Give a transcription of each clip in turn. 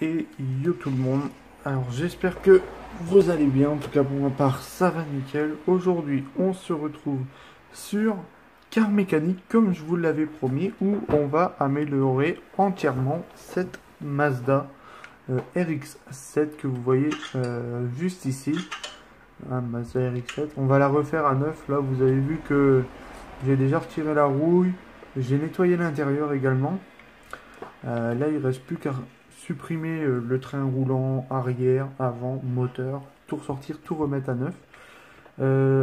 Et yo tout le monde. Alors j'espère que vous allez bien. En tout cas pour ma part ça va nickel. Aujourd'hui on se retrouve sur Car Mécanique comme je vous l'avais promis, où on va améliorer entièrement cette Mazda RX-7 que vous voyez juste ici. Mazda RX-7. On va la refaire à neuf. Là vous avez vu que j'ai déjà retiré la rouille. J'ai nettoyé l'intérieur également. Là il reste plus qu'à supprimer le train roulant, arrière, avant, moteur, tout ressortir, tout remettre à neuf.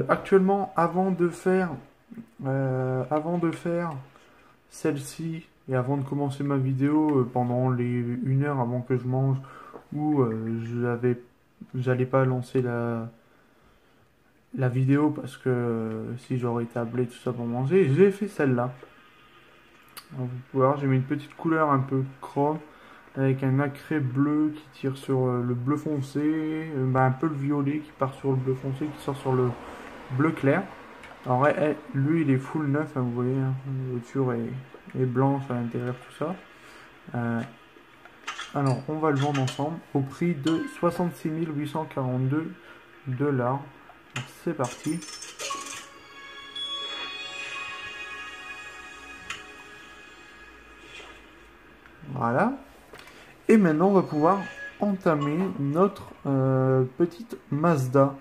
Actuellement, avant de faire celle-ci et avant de commencer ma vidéo, pendant les 1 heure avant que je mange, où j'allais pas lancer la vidéo parce que si j'aurais tablé tout ça pour manger, j'ai fait celle-là. Vous pouvez voir, j'ai mis une petite couleur un peu chrome avec un nacré bleu qui tire sur le bleu foncé, un peu le violet qui part sur le bleu foncé, qui sort sur le bleu clair. Alors lui il est full neuf, hein, vous voyez, hein, la voiture est blanche à l'intérieur, tout ça. Alors on va le vendre ensemble au prix de 66 842 $. C'est parti. Voilà. Et maintenant, on va pouvoir entamer notre petite Mazda.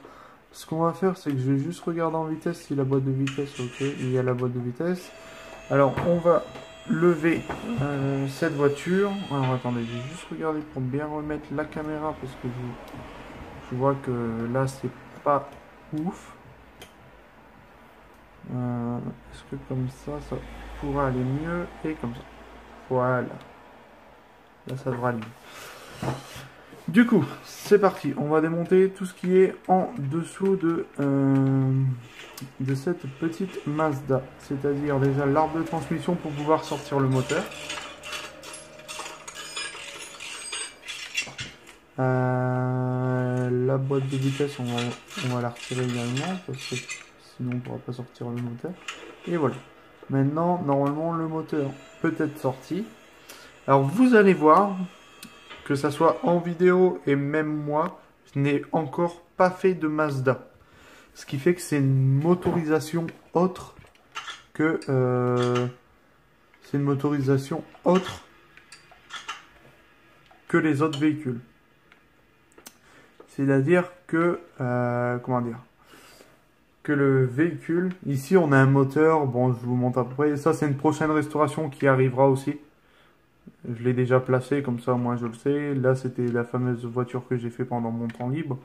Ce qu'on va faire, c'est que je vais juste regarder en vitesse si la boîte de vitesse, ok, il y a la boîte de vitesse. Alors, on va lever cette voiture. Alors, attendez, je vais juste regarder pour bien remettre la caméra parce que je vois que là, c'est pas ouf. Est-ce que comme ça pourra aller mieux et comme ça. Voilà. Là, ça devra aller mieux. Du coup, c'est parti. On va démonter tout ce qui est en dessous de cette petite Mazda. C'est-à-dire déjà l'arbre de transmission pour pouvoir sortir le moteur. La boîte de vitesse, on va la retirer également parce que sinon on ne pourra pas sortir le moteur. Et voilà. Maintenant, normalement, le moteur peut être sorti. Alors vous allez voir, que ça soit en vidéo et même moi, je n'ai encore pas fait de Mazda. Ce qui fait que c'est une motorisation autre que... c'est une motorisation autre que les autres véhicules. C'est-à-dire que... comment dire, que le véhicule... Ici on a un moteur, bon je vous montre à peu près. Ça c'est une prochaine restauration qui arrivera aussi. Je l'ai déjà placé, comme ça moi je le sais. Là c'était la fameuse voiture que j'ai fait pendant mon temps libre.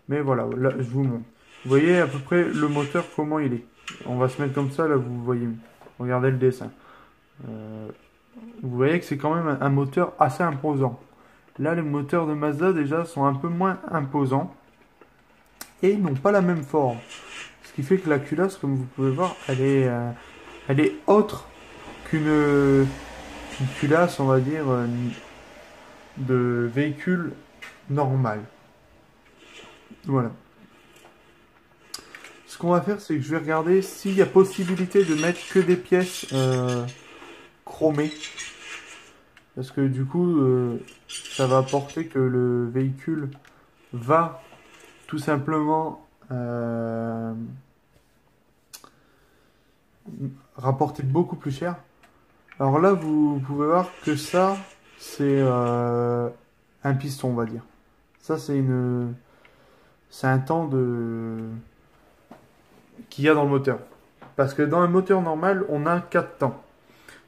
Mais voilà, là je vous montre. Vous voyez à peu près le moteur comment il est. On va se mettre comme ça, là vous voyez. Regardez le dessin. Vous voyez que c'est quand même un moteur assez imposant. Là les moteurs de Mazda déjà sont un peu moins imposants. Et ils n'ont pas la même forme. Ce qui fait que la culasse, comme vous pouvez voir, elle est autre qu'une culasse, on va dire, de véhicule normal. Voilà. Ce qu'on va faire, c'est que je vais regarder s'il y a possibilité de mettre que des pièces chromées. Parce que du coup, ça va apporter que le véhicule va tout simplement rapporter beaucoup plus cher. Alors là, vous pouvez voir que ça, c'est un piston, on va dire. Ça, c'est un temps qu'il y a dans le moteur. Parce que dans un moteur normal, on a 4 temps.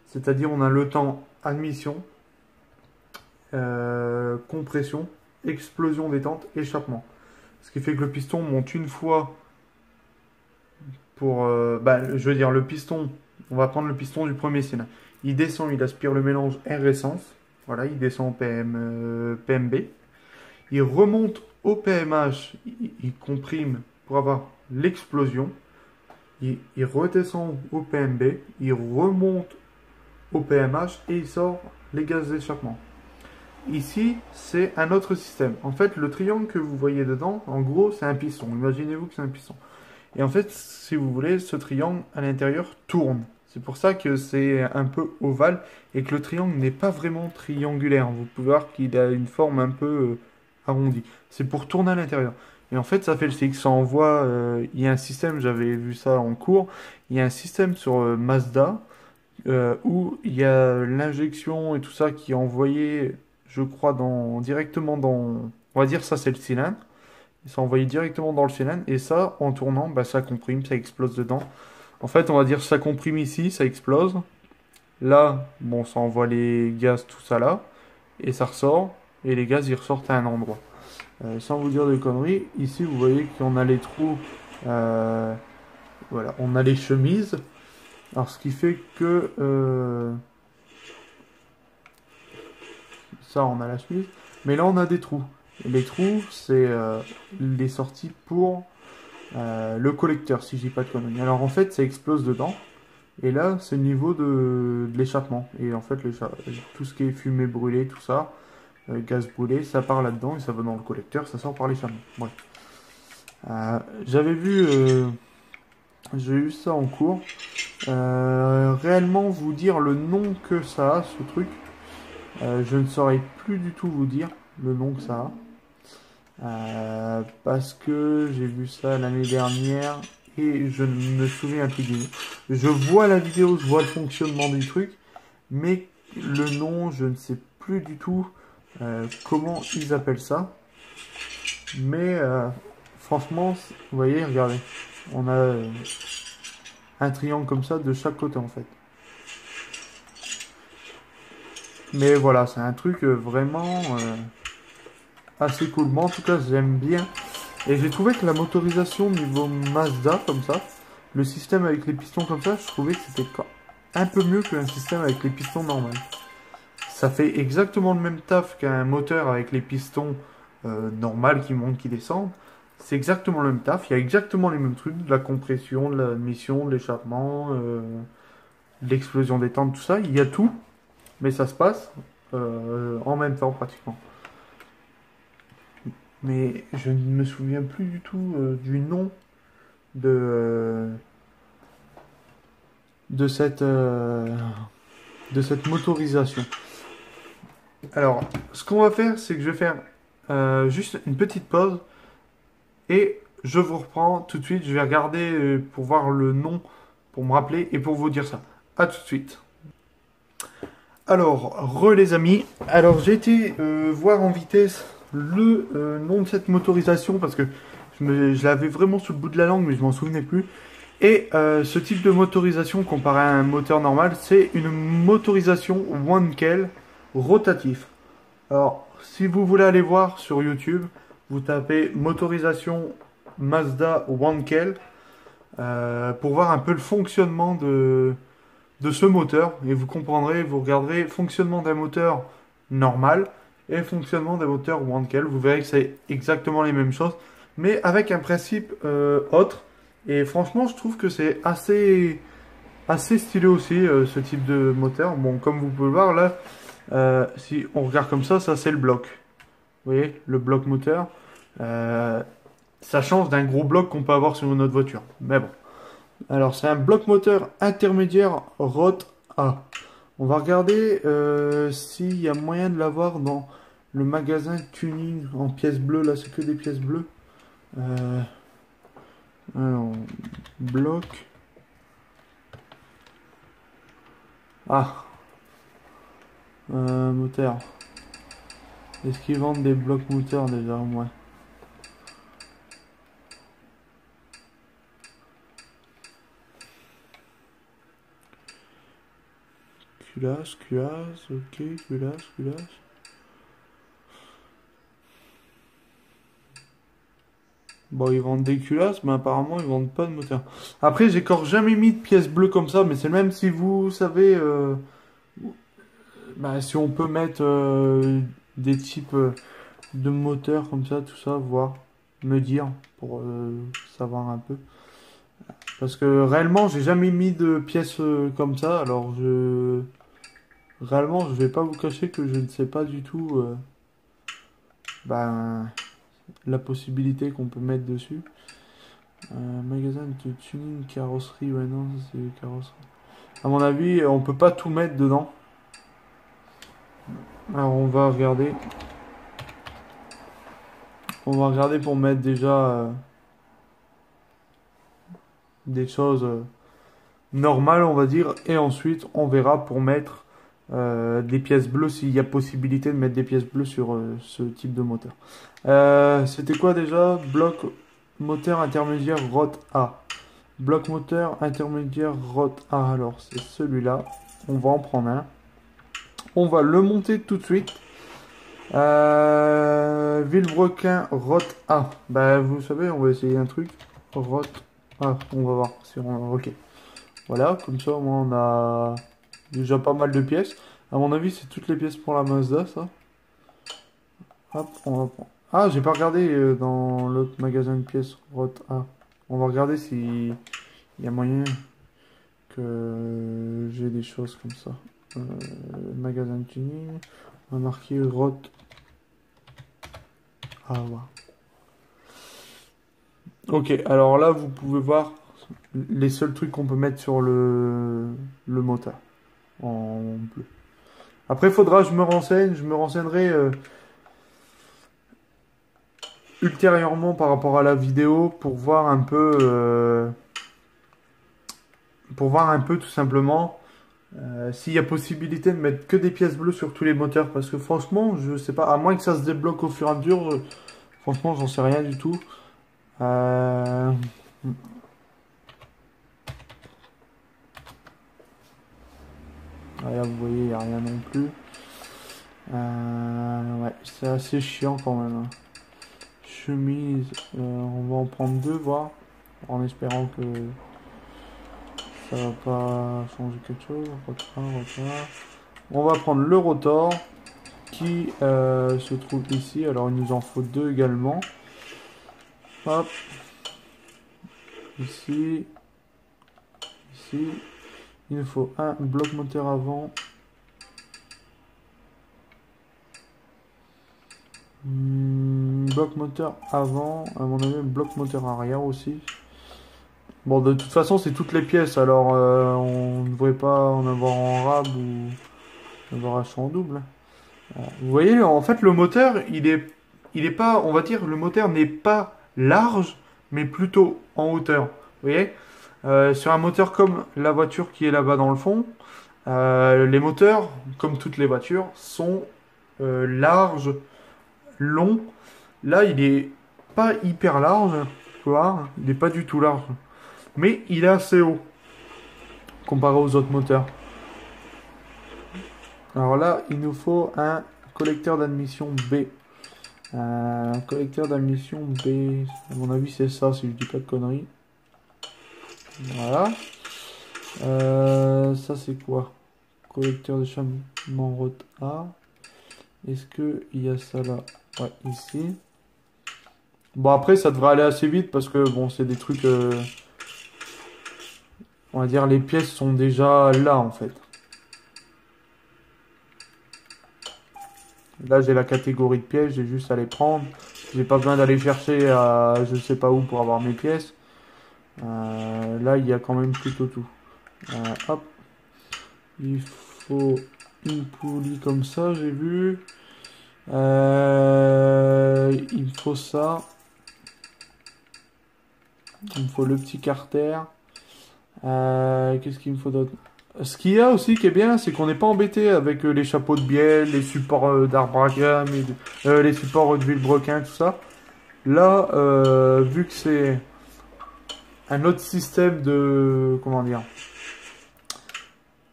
C'est-à-dire, on a le temps admission, compression, explosion détente, échappement. Ce qui fait que le piston monte une fois pour... je veux dire, le piston, on va prendre le piston du premier cylindre. Il descend, il aspire le mélange air-essence. Voilà, il descend au PMB. Il remonte au PMH, il comprime pour avoir l'explosion. Il redescend au PMB, il remonte au PMH et il sort les gaz d'échappement. Ici, c'est un autre système. En fait, le triangle que vous voyez dedans, en gros, c'est un piston. Imaginez-vous que c'est un piston. Et en fait, si vous voulez, ce triangle à l'intérieur tourne. C'est pour ça que c'est un peu ovale et que le triangle n'est pas vraiment triangulaire. Vous pouvez voir qu'il a une forme un peu arrondie. C'est pour tourner à l'intérieur. Et en fait, ça fait le cycle. Ça envoie. Il y a un système, j'avais vu ça en cours. Il y a un système sur Mazda où il y a l'injection et tout ça qui est envoyé, je crois, directement dans. On va dire ça, c'est le cylindre. C'est envoyé directement dans le cylindre. Et ça, en tournant, bah, ça comprime, ça explose dedans. En fait, on va dire ça comprime ici, ça explose. Là, bon, ça envoie les gaz, tout ça là. Et ça ressort. Et les gaz, ils ressortent à un endroit. Sans vous dire de conneries, ici, vous voyez qu'on a les trous. Voilà, on a les chemises. Alors, ce qui fait que... ça, on a la chemise. Mais là, on a des trous. Et les trous, c'est les sorties pour le collecteur, si je dis pas de conneries. Alors, en fait, ça explose dedans. Et là, c'est le niveau de l'échappement. Et en fait, tout ce qui est fumée brûlée, tout ça, gaz brûlé, ça part là-dedans et ça va dans le collecteur, ça sort par l'échappement. Bref. J'avais vu, j'ai eu ça en cours. Réellement, vous dire le nom que ça a, ce truc, je ne saurais plus du tout vous dire le nom que ça a. Parce que j'ai vu ça l'année dernière et je ne me souviens plus du nom. Je vois la vidéo, je vois le fonctionnement du truc, mais le nom, je ne sais plus du tout comment ils appellent ça. Mais franchement, vous voyez, regardez, on a un triangle comme ça de chaque côté en fait. Mais voilà, c'est un truc vraiment assez cool. Moi en tout cas, j'aime bien. Et j'ai trouvé que la motorisation niveau Mazda comme ça, le système avec les pistons comme ça, je trouvais que c'était un peu mieux qu'un système avec les pistons normaux. Ça fait exactement le même taf qu'un moteur avec les pistons normaux qui montent, qui descendent. C'est exactement le même taf, il y a exactement les mêmes trucs, de la compression, de la mission, de l'échappement, de l'explosion des tentes, tout ça. Il y a tout, mais ça se passe en même temps pratiquement. Mais je ne me souviens plus du tout du nom de, de cette motorisation. Alors, ce qu'on va faire, c'est que je vais faire juste une petite pause et je vous reprends tout de suite. Je vais regarder pour voir le nom, pour me rappeler et pour vous dire ça. À tout de suite. Alors, les amis. Alors, j'ai été voir en vitesse le nom de cette motorisation parce que je l'avais vraiment sous le bout de la langue, mais je m'en souvenais plus. Et ce type de motorisation comparé à un moteur normal, c'est une motorisation Wankel rotatif. Alors, si vous voulez aller voir sur YouTube, vous tapez motorisation Mazda Wankel pour voir un peu le fonctionnement de ce moteur. Et vous comprendrez, vous regarderez fonctionnement d'un moteur normal et fonctionnement d'un moteur Wankel. Vous verrez que c'est exactement les mêmes choses, mais avec un principe autre. Et franchement, je trouve que c'est assez stylé aussi, ce type de moteur. Bon, comme vous pouvez le voir là, si on regarde comme ça c'est le bloc. Vous voyez, le bloc moteur. Ça change d'un gros bloc qu'on peut avoir sur une autre voiture. Mais bon. Alors, c'est un bloc moteur intermédiaire ROT A. On va regarder s'il y a moyen de l'avoir dans le magasin tuning en pièces bleues. Là, c'est que des pièces bleues. Alors, bloc. Ah. Moteur. Est-ce qu'ils vendent des blocs moteurs déjà au moins? Culasse, ok, culasse. Bon, ils vendent des culasses, mais apparemment, ils vendent pas de moteur. Après, j'ai encore jamais mis de pièces bleues comme ça, mais c'est même si vous savez, bah, si on peut mettre des types de moteurs comme ça, tout ça, voir, me dire, pour savoir un peu. Parce que réellement, j'ai jamais mis de pièces comme ça, alors réellement, je vais pas vous cacher que je ne sais pas du tout ben, la possibilité qu'on peut mettre dessus. Magasin de tuning carrosserie, ouais non, c'est carrosserie. À mon avis, on peut pas tout mettre dedans. Alors on va regarder. On va regarder pour mettre déjà des choses normales, on va dire. Et ensuite, on verra pour mettre des pièces bleues, s'il y a possibilité de mettre des pièces bleues sur ce type de moteur. C'était quoi déjà? Bloc moteur intermédiaire ROT A. Bloc moteur intermédiaire ROT A. Alors, c'est celui-là. On va en prendre un. On va le monter tout de suite. Villebrequin ROT A. Bah, vous savez, on va essayer un truc. ROT A. On va voir si on... Ok. Voilà, comme ça, au moins, on a déjà pas mal de pièces. À mon avis, c'est toutes les pièces pour la Mazda, ça. Hop, on va prendre. Ah, j'ai pas regardé dans l'autre magasin de pièces ROT A. On va regarder si il y a moyen que j'ai des choses comme ça. Magasin de tuning. On va marquer ROT A. Ouais. Ok, alors là, vous pouvez voir les seuls trucs qu'on peut mettre sur le moteur en bleu. Après, faudra, je me renseignerai ultérieurement par rapport à la vidéo pour voir un peu, tout simplement s'il y a possibilité de mettre que des pièces bleues sur tous les moteurs. Parce que franchement, je sais pas, à moins que ça se débloque au fur et à mesure, franchement, j'en sais rien du tout. Là, vous voyez, il n'y a rien non plus. Ouais, c'est assez chiant quand même. Chemise, on va en prendre deux, voir. En espérant que ça va pas changer quelque chose. Rotor. On va prendre le rotor qui se trouve ici. Alors, il nous en faut deux également. Hop. Ici. Ici. Il nous faut un bloc moteur avant. Bloc moteur avant. À mon avis, bloc moteur arrière aussi. Bon, de toute façon, c'est toutes les pièces. Alors, on ne devrait pas en avoir en rab ou en avoir acheté en double. Vous voyez, en fait, le moteur, il est pas, on va dire, le moteur n'est pas large, mais plutôt en hauteur. Vous voyez? Sur un moteur comme la voiture qui est là-bas dans le fond, les moteurs, comme toutes les voitures, sont larges, longs. Là, il est pas hyper large, tu vois, il n'est pas du tout large, mais il est assez haut comparé aux autres moteurs. Alors là, il nous faut un collecteur d'admission B. Un collecteur d'admission B, à mon avis, c'est ça, si je dis pas de conneries. Voilà. Ça, c'est quoi? Collecteur de chambement ROT A. Est-ce qu'il y a ça là? Ouais, ici. Bon, après, ça devrait aller assez vite parce que, bon, c'est des trucs... on va dire, les pièces sont déjà là, en fait. Là, j'ai la catégorie de pièces, j'ai juste à les prendre. J'ai pas besoin d'aller chercher à je sais pas où pour avoir mes pièces. Là, il y a quand même plutôt tout. Hop. Il faut une poulie comme ça, j'ai vu. Il me faut ça. Il me faut le petit carter. Qu'est-ce qu'il me faut d'autre? Ce qu'il y a aussi qui est bien, c'est qu'on n'est pas embêté avec les chapeaux de bielle, les supports d'arbre à gamme, les supports de Villebrequin, tout ça. Là, vu que c'est un autre système de... Comment dire?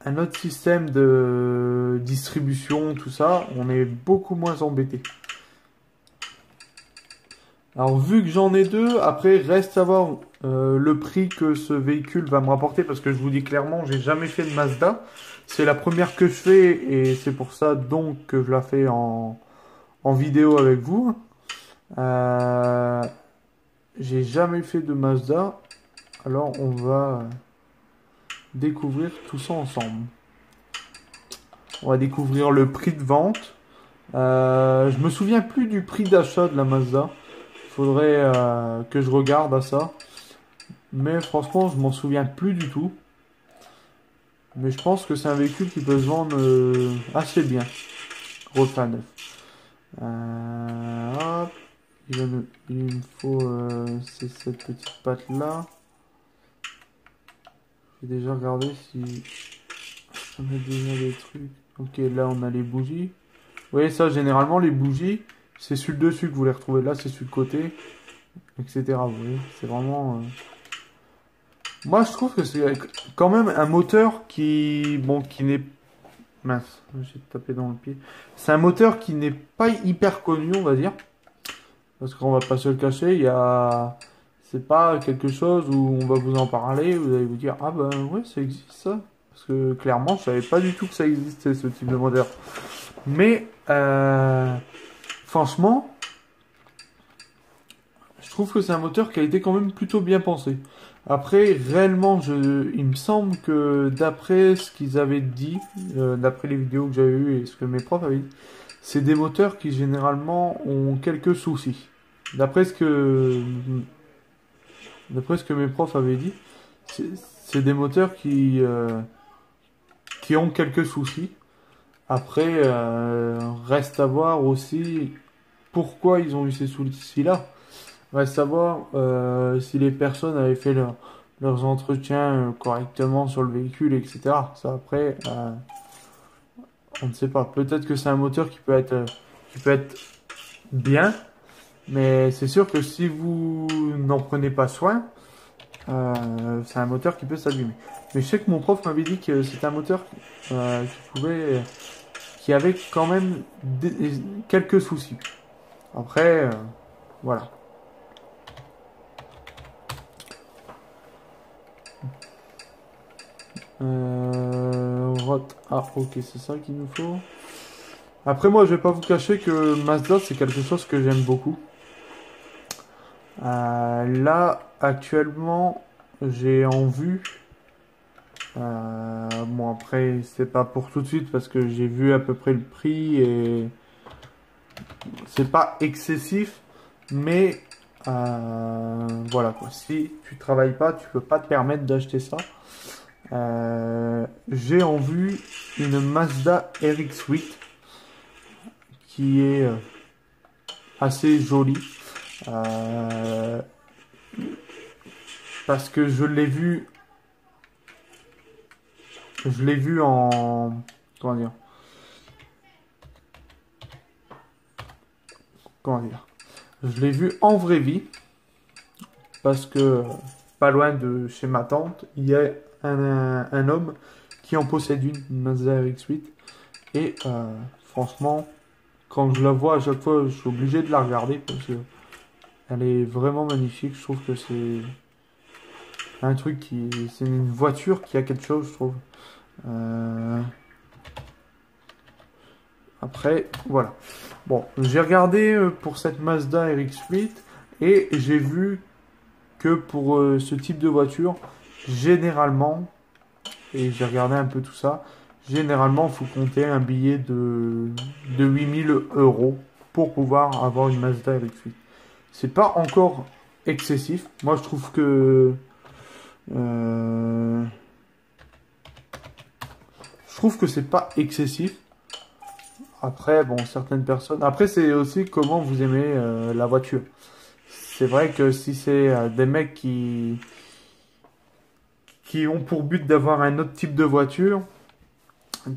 Un autre système de distribution, tout ça, on est beaucoup moins embêté. Alors, vu que j'en ai deux, après, reste à voir le prix que ce véhicule va me rapporter, parce que je vous dis clairement, j'ai jamais fait de Mazda. C'est la première que je fais, et c'est pour ça donc que je la fais en vidéo avec vous. J'ai jamais fait de Mazda, alors on va découvrir tout ça ensemble. On va découvrir le prix de vente. Je me souviens plus du prix d'achat de la Mazda. Faudrait que je regarde à ça. Mais franchement, je m'en souviens plus du tout. Mais je pense que c'est un véhicule qui peut se vendre assez bien. Gros fan. Hop. Il me faut cette petite patte là. J'ai déjà regardé si on a déjà des trucs. Ok, là on a les bougies. Vous voyez ça, généralement les bougies, c'est sur le dessus que vous les retrouvez. Là c'est sur le côté, etc. Vous voyez, c'est vraiment... Moi je trouve que c'est quand même un moteur qui... Bon, qui n'est... Mince, j'ai tapé dans le pied. C'est un moteur qui n'est pas hyper connu, on va dire. Parce qu'on va pas se le cacher, il y a... C'est pas quelque chose où on va vous en parler, vous allez vous dire, ah ben ouais, ça existe ça. Parce que clairement, je savais pas du tout que ça existait, ce type de moteur. Mais, franchement, je trouve que c'est un moteur qui a été quand même plutôt bien pensé. Après, réellement, il me semble que d'après ce qu'ils avaient dit, d'après les vidéos que j'avais eues et ce que mes profs avaient dit, c'est des moteurs qui généralement ont quelques soucis. D'après ce que mes profs avaient dit, c'est des moteurs qui ont quelques soucis. Après, reste à voir aussi pourquoi ils ont eu ces soucis-là. Reste à voir si les personnes avaient fait leurs entretiens correctement sur le véhicule, etc. Ça, après, on ne sait pas. Peut-être que c'est un moteur qui peut être bien, mais c'est sûr que si vous n'en prenez pas soin, c'est un moteur qui peut s'abîmer. Mais je sais que mon prof m'avait dit que c'était un moteur qui avait quand même quelques soucis. Après, voilà. Ah, ok, c'est ça qu'il nous faut. Après, moi, je vais pas vous cacher que Mazda, c'est quelque chose que j'aime beaucoup. Là, actuellement, j'ai en vue. Bon, après, c'est pas pour tout de suite parce que j'ai vu à peu près le prix et c'est pas excessif, mais voilà quoi. Si tu travailles pas, tu peux pas te permettre d'acheter ça. J'ai en vue une Mazda RX-8 qui est assez jolie parce que je l'ai vue en comment dire je l'ai vue en vraie vie parce que pas loin de chez ma tante il y a un homme qui en possède une Mazda RX-8 et franchement quand je la vois à chaque fois je suis obligé de la regarder parce que elle est vraiment magnifique. Je trouve que c'est un truc c'est une voiture qui a quelque chose, je trouve. Après, voilà. Bon, j'ai regardé pour cette Mazda RX-8 et j'ai vu que pour ce type de voiture, généralement, et j'ai regardé un peu tout ça, généralement, il faut compter un billet de 8000 € pour pouvoir avoir une Mazda RX-8. C'est pas encore excessif. Moi, je trouve que c'est pas excessif. Après, bon, certaines personnes. Après, c'est aussi comment vous aimez la voiture. C'est vrai que si c'est des mecs qui ont pour but d'avoir un autre type de voiture,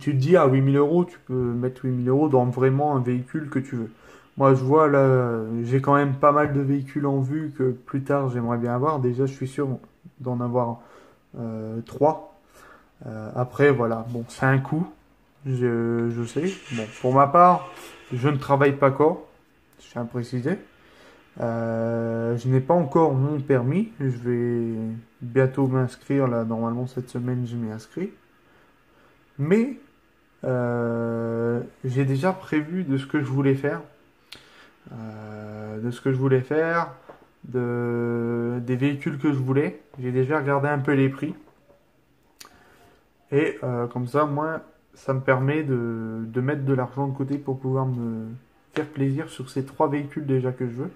tu te dis à 8000 €, tu peux mettre 8000 € dans vraiment un véhicule que tu veux. Moi, je vois là, j'ai quand même pas mal de véhicules en vue que plus tard j'aimerais bien avoir. Déjà, je suis sûr d'en avoir 3. Après, voilà, bon, c'est un coût, je sais. Bon, pour ma part, je ne travaille pas encore, je tiens à préciser. Je n'ai pas encore mon permis. Je vais bientôt m'inscrire là. Normalement, cette semaine, je m'y inscris. Mais j'ai déjà prévu de ce que je voulais faire. Des véhicules que je voulais. J'ai déjà regardé un peu les prix. Et comme ça, moi, ça me permet de mettre de l'argent de côté pour pouvoir me faire plaisir sur ces 3 véhicules déjà que je veux.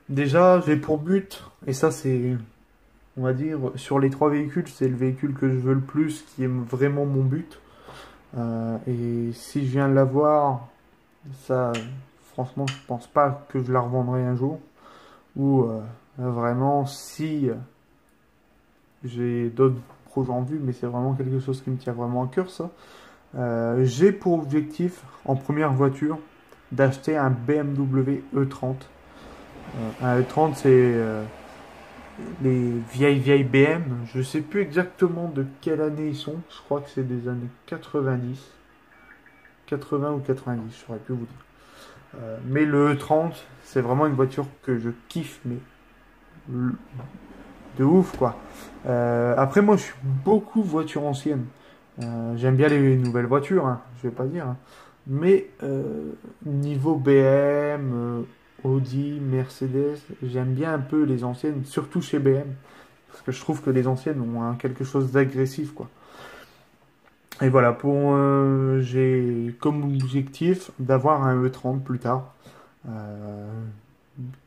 Déjà, j'ai pour but, et ça c'est on va dire, sur les trois véhicules, c'est le véhicule que je veux le plus, qui est vraiment mon but. Et si je viens de l'avoir, ça, franchement, je pense pas que je la revendrai un jour. Ou vraiment, si j'ai d'autres projets en vue, mais c'est vraiment quelque chose qui me tient vraiment à cœur, ça. J'ai pour objectif, en première voiture, d'acheter un BMW E30. Un E30, c'est les vieilles BM. Je sais plus exactement de quelle année ils sont. Je crois que c'est des années 90. 80 ou 90, je saurais plus vous dire. Mais le E30, c'est vraiment une voiture que je kiffe, mais de ouf, quoi. Après, moi, je suis beaucoup voiture ancienne. J'aime bien les nouvelles voitures, hein, je vais pas dire, hein. Mais niveau BM, Audi, Mercedes, j'aime bien un peu les anciennes, surtout chez BM. Parce que je trouve que les anciennes ont quelque chose d'agressif, quoi. Et voilà, j'ai comme objectif d'avoir un E30 plus tard.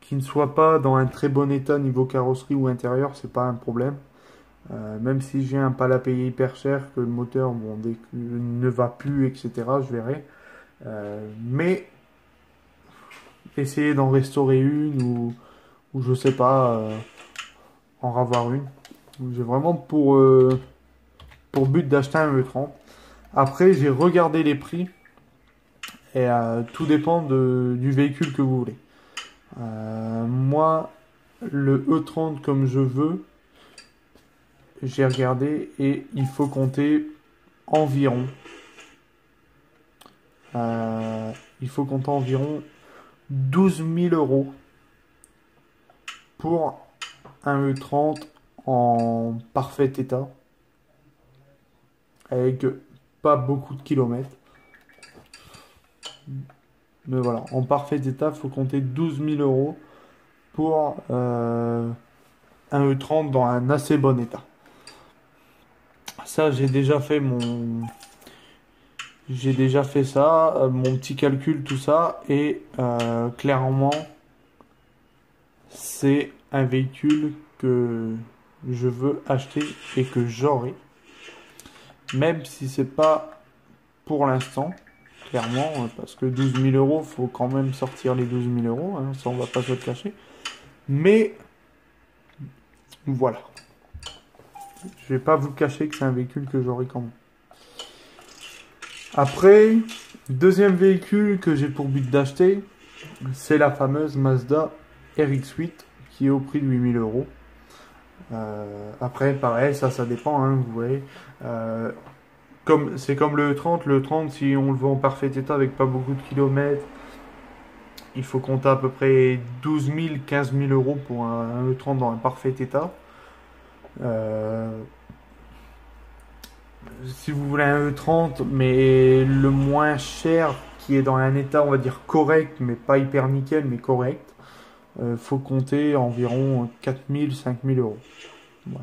Qui ne soit pas dans un très bon état niveau carrosserie ou intérieur, c'est pas un problème. Même si j'ai un pas à payer hyper cher, que le moteur bon, ne va plus, etc., je verrai. Mais essayer d'en restaurer une ou je sais pas, en ravoir une. J'ai vraiment pour but d'acheter un E30. Après, j'ai regardé les prix et tout dépend du véhicule que vous voulez. Moi, le E30 comme je veux, j'ai regardé et il faut compter environ. Il faut compter environ 12 000 euros pour un E30 en parfait état, avec pas beaucoup de kilomètres. Mais voilà, en parfait état, il faut compter 12 000 euros pour un E30 dans un assez bon état. Ça, j'ai déjà fait ça, mon petit calcul, tout ça, et clairement, c'est un véhicule que je veux acheter et que j'aurai, même si c'est pas pour l'instant, clairement, parce que 12 000 euros, faut quand même sortir les 12 000 euros, hein, ça on va pas se le cacher. Mais voilà, je vais pas vous cacher que c'est un véhicule que j'aurai quand même. Après, deuxième véhicule que j'ai pour but d'acheter, c'est la fameuse Mazda RX-8 qui est au prix de 8 000 euros. Après, pareil, ça dépend, hein, vous voyez. C'est comme le 30. Le 30, si on le veut en parfait état avec pas beaucoup de kilomètres, il faut compter à peu près 12 000, 15 000 euros pour un E30 dans un parfait état. Si vous voulez un E30, mais le moins cher, qui est dans un état, on va dire, correct, mais pas hyper nickel, mais correct, faut compter environ 4 000, 5 000 euros. Ouais.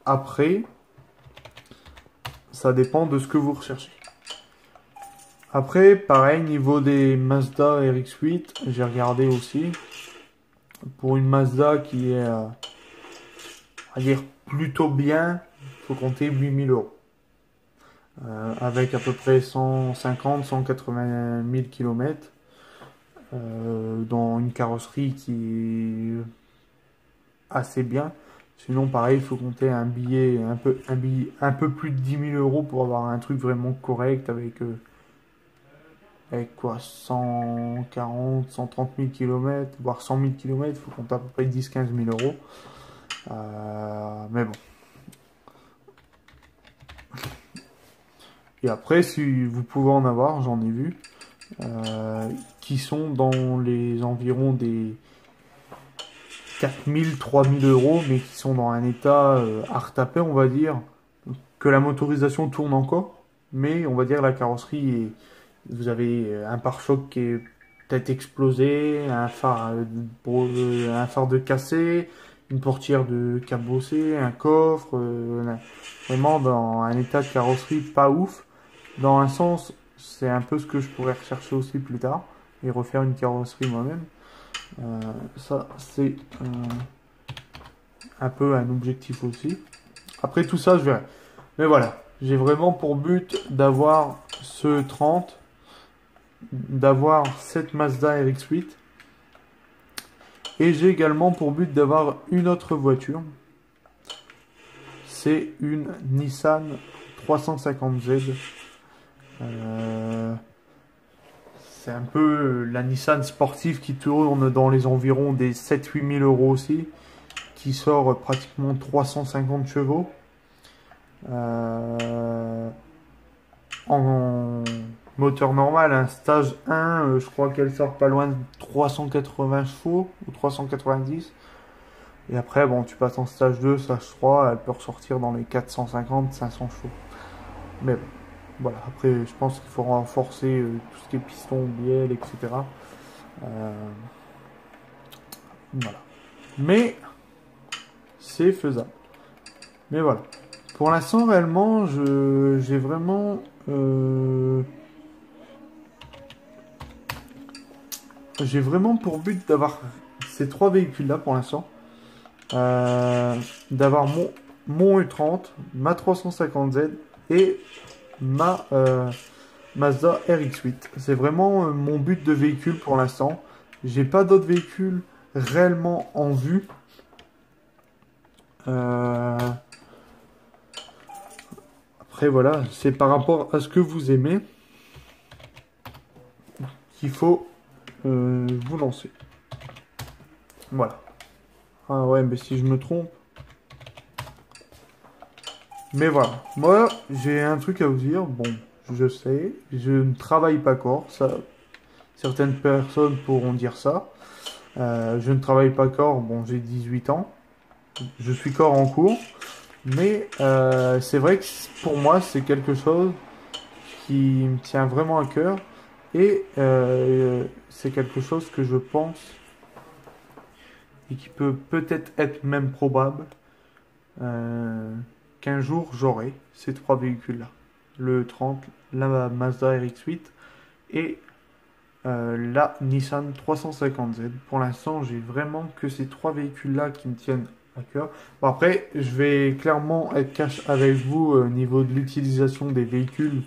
Après, ça dépend de ce que vous recherchez. Après, pareil, niveau des Mazda RX-8, j'ai regardé aussi. Pour une Mazda qui est, on va dire, plutôt bien, il faut compter 8 000 euros. Avec à peu près 150, 180 000 km. Dans une carrosserie qui est assez bien. Sinon, pareil, il faut compter un billet un peu plus de 10 000 euros pour avoir un truc vraiment correct avec quoi, 140, 130 000 km, voire 100 000 km, il faut compter à peu près 10-15 000 euros. Mais bon. Et après, si vous pouvez en avoir, j'en ai vu, qui sont dans les environs des 4 000, 3 000 euros, mais qui sont dans un état à retaper, on va dire, que la motorisation tourne encore, mais on va dire la carrosserie, vous avez un pare-choc qui est peut-être explosé, un phare de cassé, une portière de cabossé, un coffre, vraiment dans un état de carrosserie pas ouf. Dans un sens, c'est un peu ce que je pourrais rechercher aussi plus tard et refaire une carrosserie moi-même. Ça, c'est un peu un objectif aussi. Après tout ça, je verrai. Mais voilà, j'ai vraiment pour but d'avoir ce 30, d'avoir cette Mazda RX-8. Et j'ai également pour but d'avoir une autre voiture. C'est une Nissan 350Z. C'est un peu la Nissan sportive qui tourne dans les environs des 7-8 000 euros aussi. Qui sort pratiquement 350 chevaux. En moteur normal, un stage 1, je crois qu'elle sort pas loin de 380 chevaux ou 390. Et après, bon, tu passes en stage 2, stage 3, elle peut ressortir dans les 450-500 chevaux. Mais bon, voilà. Après, je pense qu'il faut renforcer tout ce qui est piston, bielle, etc. Voilà. Mais c'est faisable. Mais voilà. Pour l'instant, réellement, j'ai vraiment... j'ai vraiment pour but d'avoir ces trois véhicules-là pour l'instant. D'avoir mon E30, ma 350Z et ma Mazda RX-8. C'est vraiment mon but de véhicule pour l'instant. J'ai pas d'autres véhicules réellement en vue. Après voilà, c'est par rapport à ce que vous aimez qu'il faut vous lancer. Voilà. Ah ouais, mais si je me trompe. Mais voilà. Moi, j'ai un truc à vous dire. Bon, je sais, je ne travaille pas corps. Ça, certaines personnes pourront dire ça. Je ne travaille pas corps. Bon, j'ai 18 ans. Je suis corps en cours. Mais c'est vrai que pour moi, c'est quelque chose qui me tient vraiment à cœur. Et c'est quelque chose que je pense et qui peut peut-être être même probable qu'un jour j'aurai ces trois véhicules-là. Le 30, la Mazda RX-8 et la Nissan 350Z. Pour l'instant, j'ai vraiment que ces trois véhicules-là qui me tiennent à cœur. Bon, après, je vais clairement être cash avec vous au niveau de l'utilisation des véhicules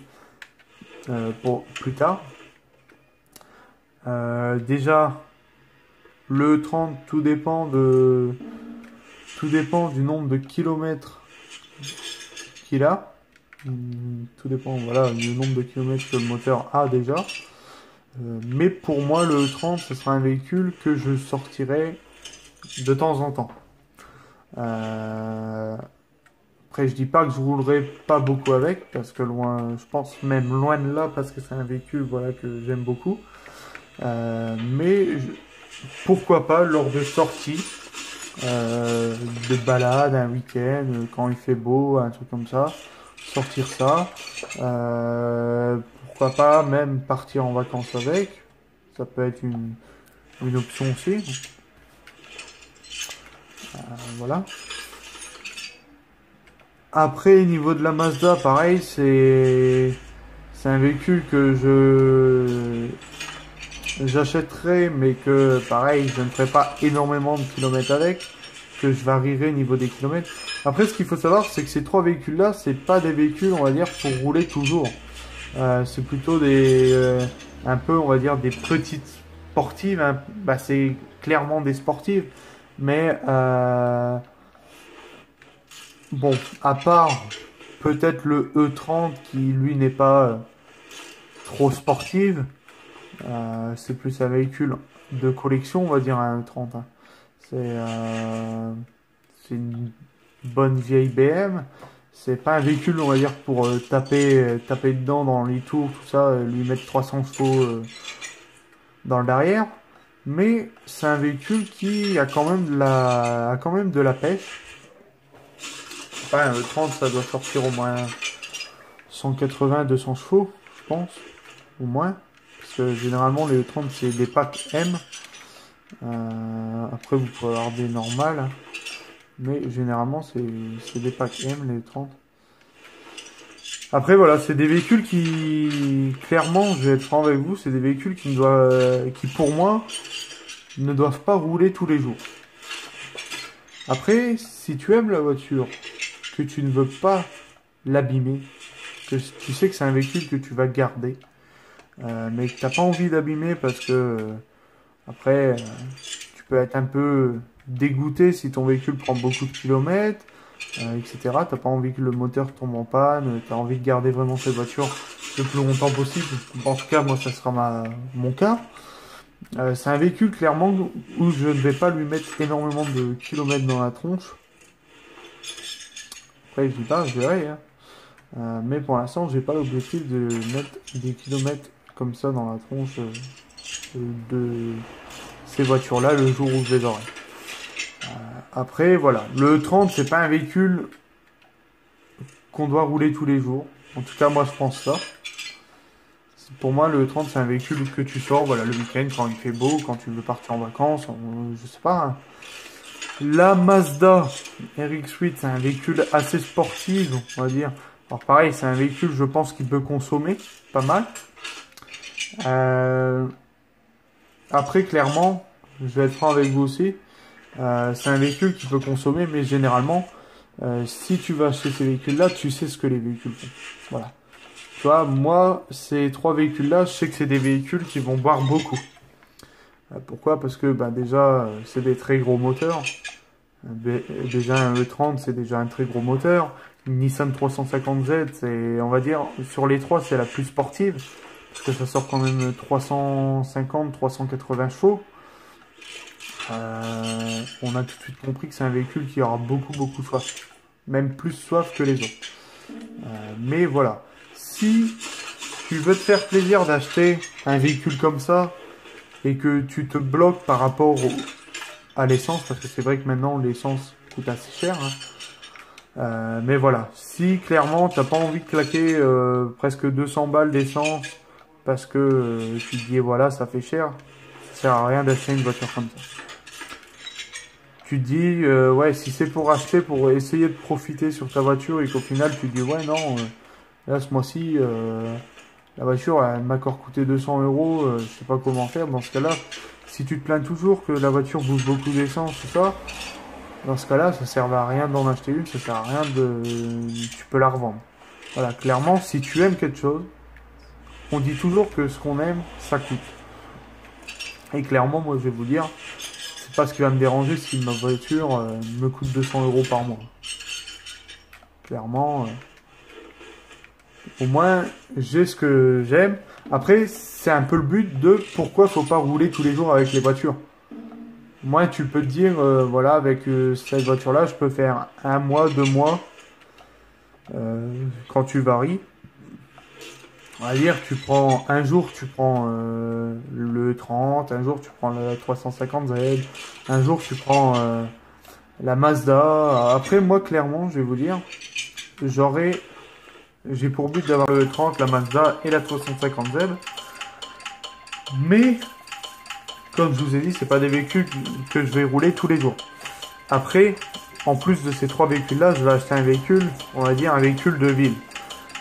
pour plus tard. Déjà, le 30, tout dépend du nombre de kilomètres qu'il a. Tout dépend, voilà, du nombre de kilomètres que le moteur a déjà. Mais pour moi, le 30, ce sera un véhicule que je sortirai de temps en temps. Après, je dis pas que je roulerai pas beaucoup avec, parce que loin, je pense même loin de là, parce que c'est un véhicule, voilà, que j'aime beaucoup. Pourquoi pas lors de sorties, de balade, un week-end, quand il fait beau, un truc comme ça, sortir ça. Pourquoi pas même partir en vacances avec, ça peut être une option aussi. Voilà. Après, niveau de la Mazda, pareil, c'est un véhicule que j'achèterai, mais que pareil, je ne ferai pas énormément de kilomètres avec, que je varierai au niveau des kilomètres. Après, ce qu'il faut savoir, c'est que ces trois véhicules-là, c'est pas des véhicules, on va dire, pour rouler toujours. C'est plutôt un peu, on va dire, des petites sportives. Hein. Bah, c'est clairement des sportives, mais bon, à part peut-être le E30 qui lui n'est pas trop sportive. C'est plus un véhicule de collection, on va dire, un E30. Hein. C'est une bonne vieille BM. C'est pas un véhicule, on va dire, pour taper dedans dans les tours, tout ça, lui mettre 300 chevaux dans le derrière. Mais c'est un véhicule qui a quand même de la pêche. Enfin, un E30, ça doit sortir au moins 180-200 chevaux, je pense, au moins. Parce que généralement les E30 c'est des packs M. Après vous pouvez avoir des normales. Hein. Mais généralement c'est des packs M les E30. Après voilà, c'est des véhicules qui, clairement, je vais être franc avec vous, c'est des véhicules qui pour moi ne doivent pas rouler tous les jours. Après, si tu aimes la voiture, que tu ne veux pas l'abîmer, que tu sais que c'est un véhicule que tu vas garder, mais que tu n'as pas envie d'abîmer parce que après, tu peux être un peu dégoûté si ton véhicule prend beaucoup de kilomètres, etc. T'as pas envie que le moteur tombe en panne, tu as envie de garder vraiment cette voiture le plus longtemps possible. En tout cas, moi, ça sera mon cas. C'est un véhicule clairement où je ne vais pas lui mettre énormément de kilomètres dans la tronche. Après, je dis pas, je verrai. Hein. Mais pour l'instant, j'ai pas l'objectif de mettre des kilomètres comme ça dans la tronche de ces voitures-là le jour où je les aurai. Après, voilà. Le E30, c'est pas un véhicule qu'on doit rouler tous les jours. En tout cas, moi, je pense ça. Pour moi, le E30, c'est un véhicule que tu sors, voilà, le week-end, quand il fait beau, quand tu veux partir en vacances, je sais pas. Hein. La Mazda RX-8, c'est un véhicule assez sportif, on va dire. Alors pareil, c'est un véhicule, je pense, qui peut consommer pas mal. Après, clairement, je vais être franc avec vous aussi, c'est un véhicule qui peut consommer, mais généralement, si tu vas acheter ces véhicules-là, tu sais ce que les véhicules font. Voilà. Tu vois, moi, ces trois véhicules-là, je sais que c'est des véhicules qui vont boire beaucoup. Pourquoi? Parce que déjà, c'est des très gros moteurs. Déjà, un E30, c'est déjà un très gros moteur. Une Nissan 350Z, c'est, on va dire, sur les trois, c'est la plus sportive. Parce que ça sort quand même 350, 380 chevaux. On a tout de suite compris que c'est un véhicule qui aura beaucoup soif. Même plus soif que les autres. Mais voilà. Si tu veux te faire plaisir d'acheter un véhicule comme ça et que tu te bloques par rapport à l'essence, parce que c'est vrai que maintenant l'essence coûte assez cher, hein. Mais voilà, si clairement tu n'as pas envie de claquer presque 200 balles d'essence parce que tu te dis voilà ça fait cher, ça sert à rien d'acheter une voiture comme ça. Tu te dis ouais, si c'est pour acheter, pour essayer de profiter sur ta voiture et qu'au final tu te dis ouais non, là ce mois-ci la voiture elle m'a encore coûté 200 €, je sais pas comment faire. Dans ce cas-là, si tu te plains toujours que la voiture bouffe beaucoup d'essence, tout ça, dans ce cas-là, ça sert à rien d'en acheter une, ça sert à rien de... Tu peux la revendre. Voilà, clairement, si tu aimes quelque chose, on dit toujours que ce qu'on aime, ça coûte. Et clairement, moi je vais vous dire, c'est pas ce qui va me déranger si ma voiture me coûte 200 € par mois. Clairement... au moins, j'ai ce que j'aime. Après, c'est un peu le but de pourquoi faut pas rouler tous les jours avec les voitures. Moi, tu peux te dire, voilà, avec cette voiture-là, je peux faire 1 mois, 2 mois, quand tu varies. On va dire, tu prends un jour, tu prends le 30, un jour tu prends le 350Z, un jour tu prends la Mazda. Après, moi, clairement, je vais vous dire, j'ai pour but d'avoir le 30, la Mazda et la 350Z. Mais, comme je vous ai dit, c'est pas des véhicules que je vais rouler tous les jours. Après, en plus de ces trois véhicules-là, je vais acheter un véhicule, on va dire un véhicule de ville.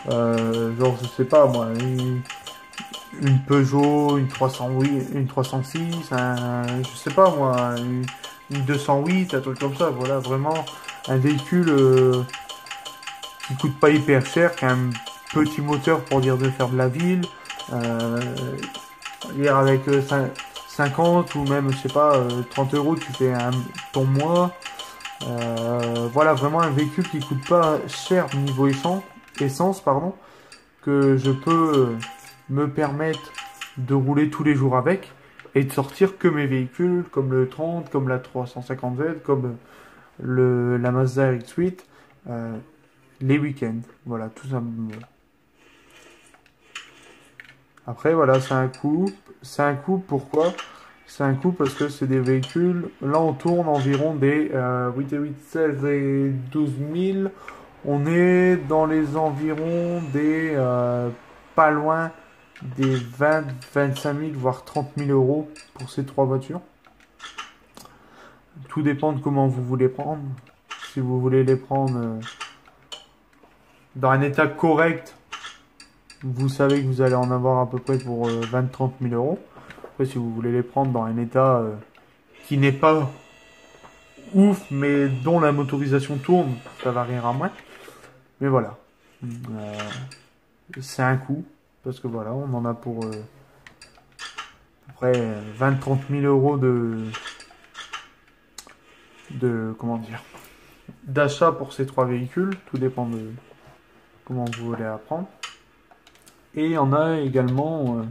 Genre, je sais pas moi, une Peugeot, une 308, une 306, je sais pas moi, une 208, un truc comme ça. Voilà, vraiment un véhicule qui coûte pas hyper cher, qui a un petit moteur pour dire de faire de la ville. Dire avec 50 ou même, je sais pas, 30 €, tu fais ton mois. Voilà, vraiment un véhicule qui coûte pas cher niveau essence, pardon, que je peux me permettre de rouler tous les jours avec et de sortir que mes véhicules, comme le 30, comme la 350Z, comme la Mazda RX-8, les week-ends. Voilà, tout simplement. Après, voilà, c'est un coût. C'est un coût, pourquoi? C'est un coût parce que c'est des véhicules. Là, on tourne environ des 8 et 8, 16 et 12 000. On est dans les environs des pas loin des 20, 25 000, voire 30 000 € pour ces trois voitures. Tout dépend de comment vous voulez prendre. Si vous voulez les prendre dans un état correct, vous savez que vous allez en avoir à peu près pour 20-30 000 €. Après, si vous voulez les prendre dans un état qui n'est pas ouf, mais dont la motorisation tourne, ça variera moins. Mais voilà. C'est un coût, parce que voilà, on en a pour à peu près 20-30 000 euros comment dire, d'achat pour ces 3 véhicules. Tout dépend de comment vous voulez apprendre. Et il y en a également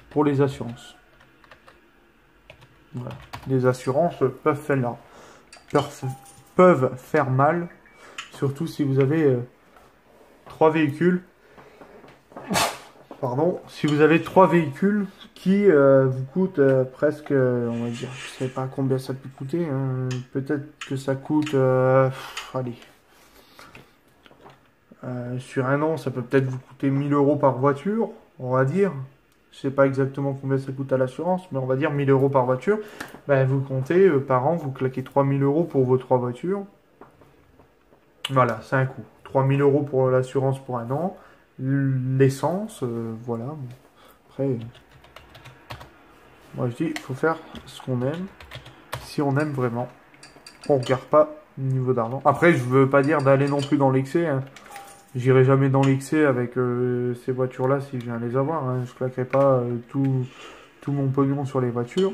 pour les assurances. Voilà. Les assurances peuvent faire mal, surtout si vous avez 3 véhicules. Pardon, si vous avez 3 véhicules qui vous coûtent presque, on va dire, je sais pas combien ça peut coûter, hein. Peut-être que ça coûte, allez, sur un an, ça peut peut-être vous coûter 1000 euros par voiture, on va dire. Je sais pas exactement combien ça coûte à l'assurance, mais on va dire 1000 euros par voiture. Ben, vous comptez, par an, vous claquez 3000 euros pour vos 3 voitures. Voilà, c'est un coût. 3000 euros pour l'assurance pour un an. L'essence, voilà. Après, moi je dis, il faut faire ce qu'on aime. Si on aime vraiment, on regarde pas le niveau d'argent. Après, je veux pas dire d'aller non plus dans l'excès, hein. J'irai jamais dans l'excès avec ces voitures-là si je viens les avoir, hein. Je claquerai pas tout mon pognon sur les voitures.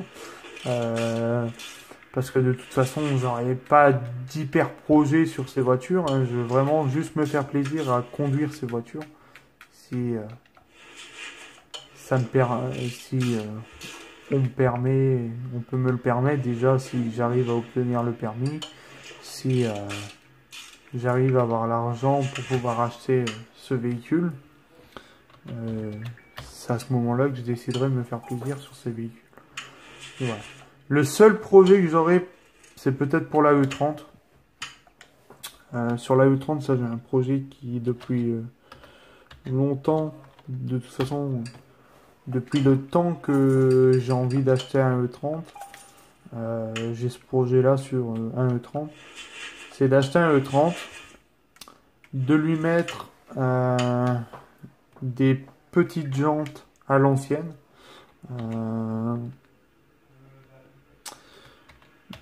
Parce que de toute façon, j'aurais pas d'hyper projet sur ces voitures, hein. Je veux vraiment juste me faire plaisir à conduire ces voitures. Si ça me permet, si on me permet, on peut me le permettre déjà si j'arrive à obtenir le permis, si j'arrive à avoir l'argent pour pouvoir acheter ce véhicule, c'est à ce moment-là que je déciderai de me faire plaisir sur ces véhicules. Et voilà. Le seul projet que j'aurai, c'est peut-être pour la E30. Sur la E30, ça j'ai un projet qui depuis longtemps, de toute façon, depuis le temps que j'ai envie d'acheter un E30, j'ai ce projet-là sur un E30. C'est d'acheter un E30, de lui mettre des petites jantes à l'ancienne,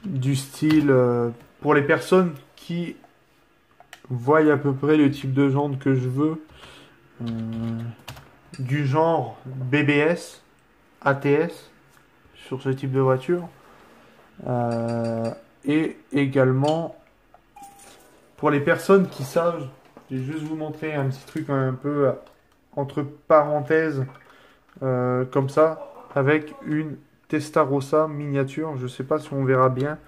du style, pour les personnes qui voient à peu près le type de jantes que je veux, du genre BBS, ATS, sur ce type de voiture, et également pour les personnes qui savent, je vais juste vous montrer un petit truc un peu entre parenthèses, comme ça, avec une Testarossa miniature. Je sais pas si on verra bien.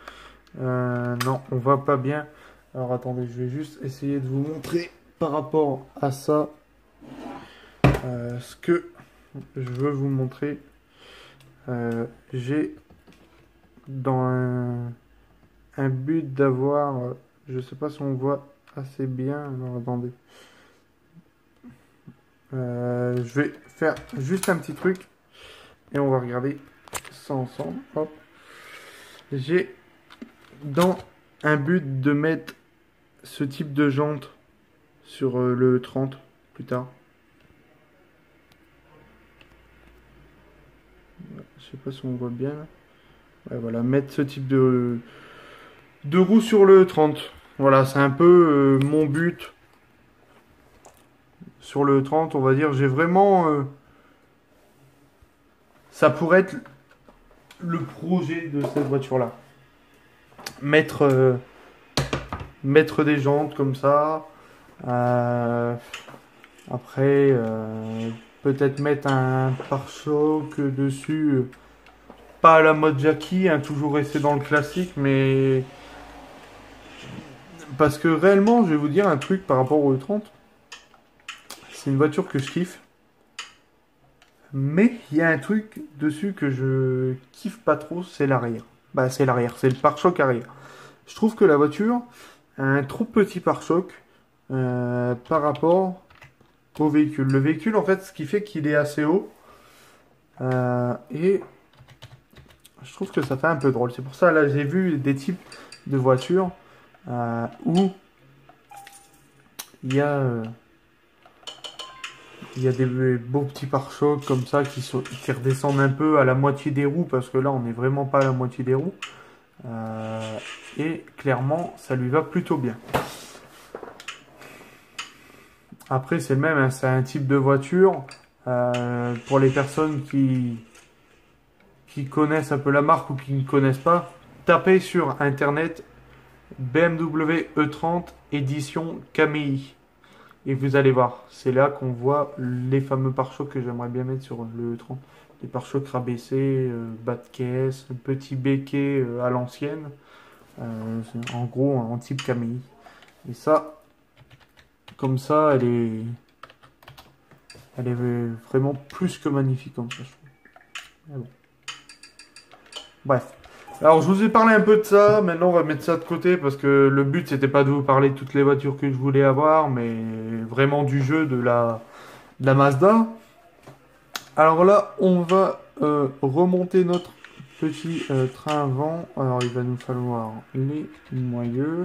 Non, on voit pas bien. Alors attendez, je vais juste essayer de vous montrer par rapport à ça ce que je veux vous montrer. J'ai dans un but d'avoir, je sais pas si on voit assez bien. Alors attendez. Je vais faire juste un petit truc et on va regarder ça ensemble. Hop. J'ai dans un but de mettre ce type de jante sur le 30 plus tard. Je sais pas si on voit bien. Ouais, voilà, mettre ce type de roue sur le 30. Voilà, c'est un peu mon but. Sur le 30, on va dire, j'ai vraiment... ça pourrait être le projet de cette voiture-là. Mettre des jantes comme ça. Après, peut-être mettre un pare-choc dessus. Pas à la mode Jackie, hein, toujours rester dans le classique, mais... Parce que réellement, je vais vous dire un truc par rapport au E30. C'est une voiture que je kiffe. Mais il y a un truc dessus que je kiffe pas trop, c'est l'arrière. Bah, c'est l'arrière, c'est le pare-choc arrière. Je trouve que la voiture a un trop petit pare-choc par rapport au véhicule. Le véhicule, en fait, ce qui fait qu'il est assez haut. Et je trouve que ça fait un peu drôle. C'est pour ça, là, j'ai vu des types de voitures où il y a des beaux petits pare-chocs comme ça qui redescendent un peu à la moitié des roues, parce que là on n'est vraiment pas à la moitié des roues. Et clairement, ça lui va plutôt bien. Après, c'est le même, hein, c'est un type de voiture. Pour les personnes qui connaissent un peu la marque ou qui ne connaissent pas, tapez sur internet BMW E30 édition Camei. Et vous allez voir, c'est là qu'on voit les fameux pare-chocs que j'aimerais bien mettre sur le E30. Des pare-chocs rabaissés, bas de caisse, petit béquet à l'ancienne. En gros, en type Camei. Et ça, comme ça, elle est vraiment plus que magnifique comme ça, je trouve. Mais bon. Bref. Alors, je vous ai parlé un peu de ça. Maintenant, on va mettre ça de côté parce que le but, c'était pas de vous parler de toutes les voitures que je voulais avoir, mais vraiment du jeu de la Mazda. Alors là, on va remonter notre petit train avant. Alors, il va nous falloir les moyeux.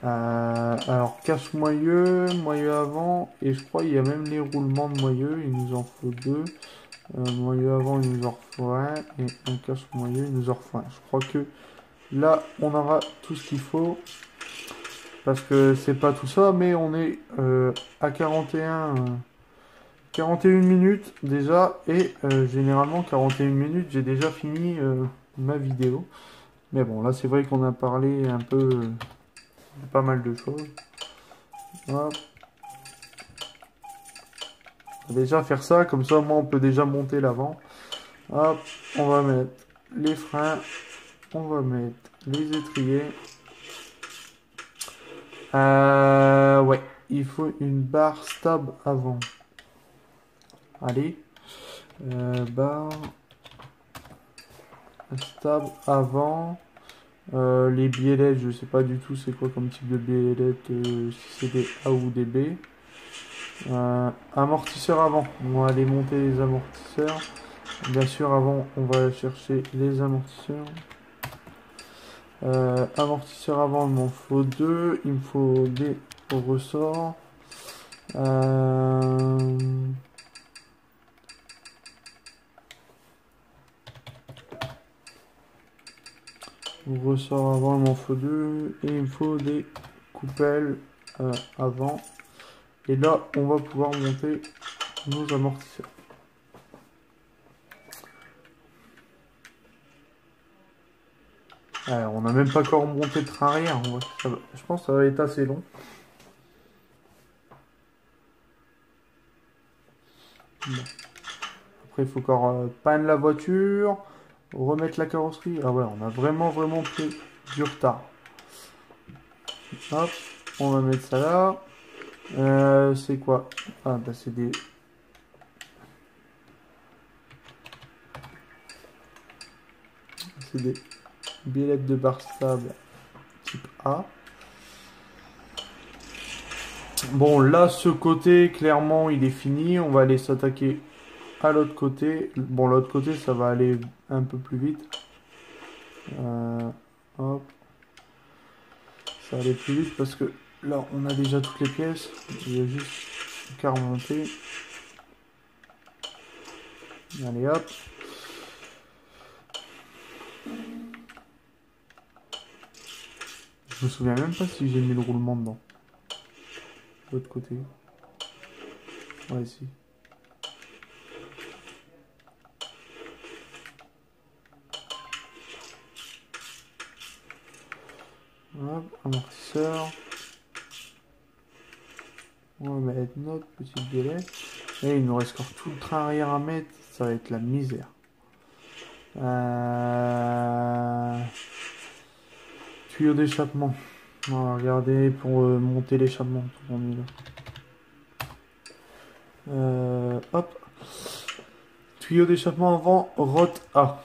Alors, cache-moyeu, moyeu avant, et je crois qu'il y a même les roulements de moyeu. Il nous en faut deux. Moyeu avant, il nous en faut un, et un cache-moyeu, il nous en faut un. Je crois que là, on aura tout ce qu'il faut. Parce que c'est pas tout ça, mais on est à 41 minutes déjà. Et généralement, 41 minutes, j'ai déjà fini ma vidéo. Mais bon, là, c'est vrai qu'on a parlé un peu de pas mal de choses. Hop. On va déjà faire ça, comme ça, moi, on peut déjà monter l'avant. Hop, on va mettre les freins. On va mettre les étriers. Ouais, il faut une barre stable avant. Allez, barre stable avant. Les biellettes, je sais pas du tout c'est quoi comme type de biellette, si c'est des A ou des B. Amortisseur avant, on va aller monter les amortisseurs. Bien sûr, avant, on va chercher les amortisseurs. Amortisseur avant, il m'en faut deux. Il me faut des ressorts. Ressort avant, il m'en faut deux. Et il me faut des coupelles avant. Et là, on va pouvoir monter nos amortisseurs. On n'a même pas encore monté le train arrière. Je pense que ça va être assez long. Bon. Après, il faut encore panne la voiture, remettre la carrosserie. Ah ouais, on a vraiment pris du retard. Hop, on va mettre ça là. C'est quoi? Ah bah c'est des... C'est des billettes de barre stable type A. Bon, là, ce côté, clairement, il est fini. On va aller s'attaquer à l'autre côté. Bon, l'autre côté, ça va aller un peu plus vite. Hop. Ça va aller plus vite parce que là, on a déjà toutes les pièces. Il y a juste qu'à remonter. Allez, hop. Je me souviens même pas si j'ai mis le roulement dedans. De l'autre côté. Ouais, ici. Hop, amortisseur. On va mettre notre petite biellette. Et il nous reste encore tout le train arrière à mettre. Ça va être la misère. Tuyau d'échappement. On va regarder pour monter l'échappement. Hop. Tuyau d'échappement avant, rot A.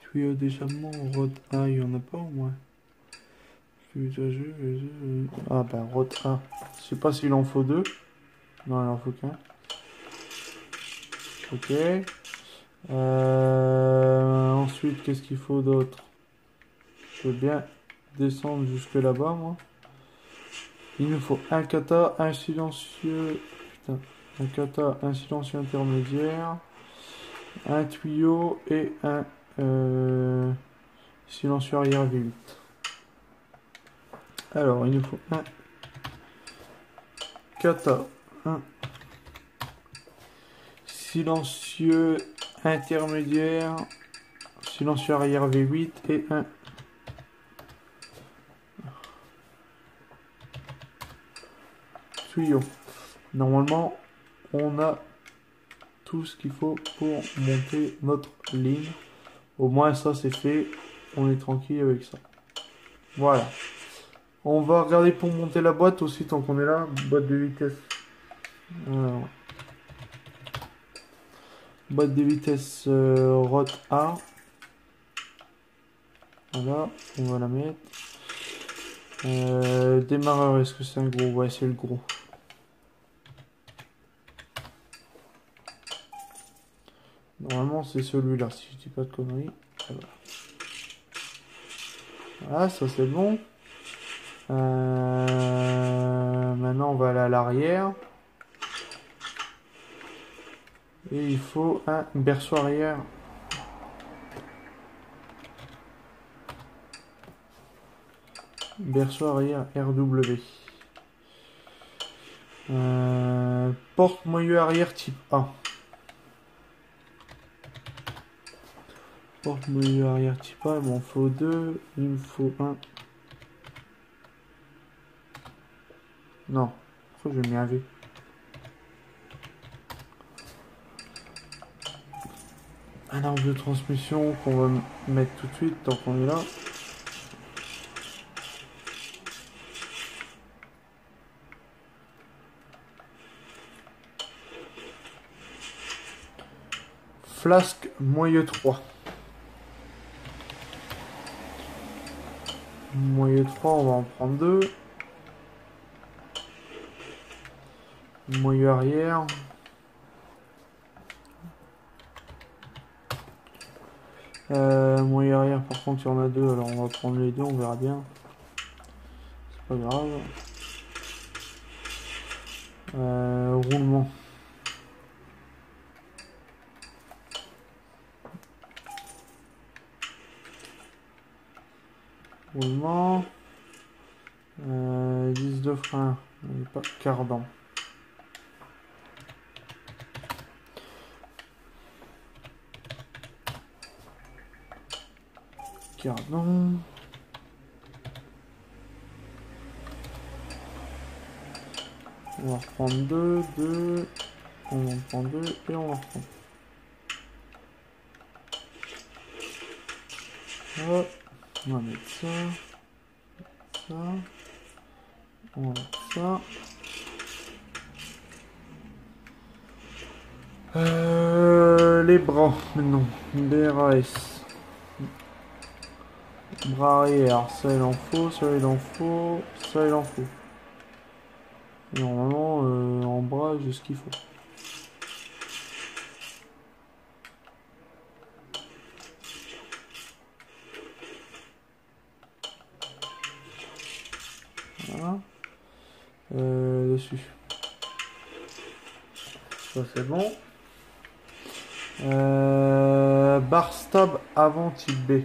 Tuyau d'échappement, rot A, il n'y en a pas au moins. Ah bah rot A. Je sais pas s'il en faut deux. Non, il en faut qu'un. Ok. Ensuite, qu'est-ce qu'il faut d'autre? Je veux bien descendre jusque là-bas, moi. Il nous faut un kata, un silencieux. Putain. Un kata, un silencieux intermédiaire, un tuyau et un silencieux arrière V8. Alors, il nous faut un kata, un silencieux intermédiaire, silencieux arrière V8 et un tuyau. Normalement, on a tout ce qu'il faut pour monter notre ligne. Au moins, ça c'est fait. On est tranquille avec ça. Voilà. On va regarder pour monter la boîte aussi tant qu'on est là. Boîte de vitesse. Alors, boîte de vitesse ROT A. Voilà, on va la mettre. Démarreur, est-ce que c'est un gros? Ouais, c'est le gros. Normalement, c'est celui-là, si je dis pas de conneries. Voilà, voilà, ça c'est bon. Maintenant, on va aller à l'arrière. Et il faut un berceau arrière. Berceau arrière RW. Porte-moyeu arrière type A. Porte-moyeu arrière type A, il m'en faut 2. Il me faut un. Non, pourquoi j'ai mis un V? Un arbre de transmission qu'on va mettre tout de suite tant qu'on est là. Flasque moyeu 3. Moyeu 3, on va en prendre 2. Moyeu arrière. Moyeu arrière, par contre, il y en a 2, alors on va prendre les 2, on verra bien. C'est pas grave. Roulement. Roulement. 10 de frein. Pas cardan. Cardan. On va reprendre 2, 2. On va en prendre 2 et on va reprendre. Hop. On va mettre ça. Ça. On va mettre ça. Les bras maintenant. BRAS. Bras arrière. Ça il en faut, ça il en faut, ça il en faut. Et normalement en bras j'ai ce qu'il faut. Voilà. Dessus. Ça c'est bon. Bar stab avant type B.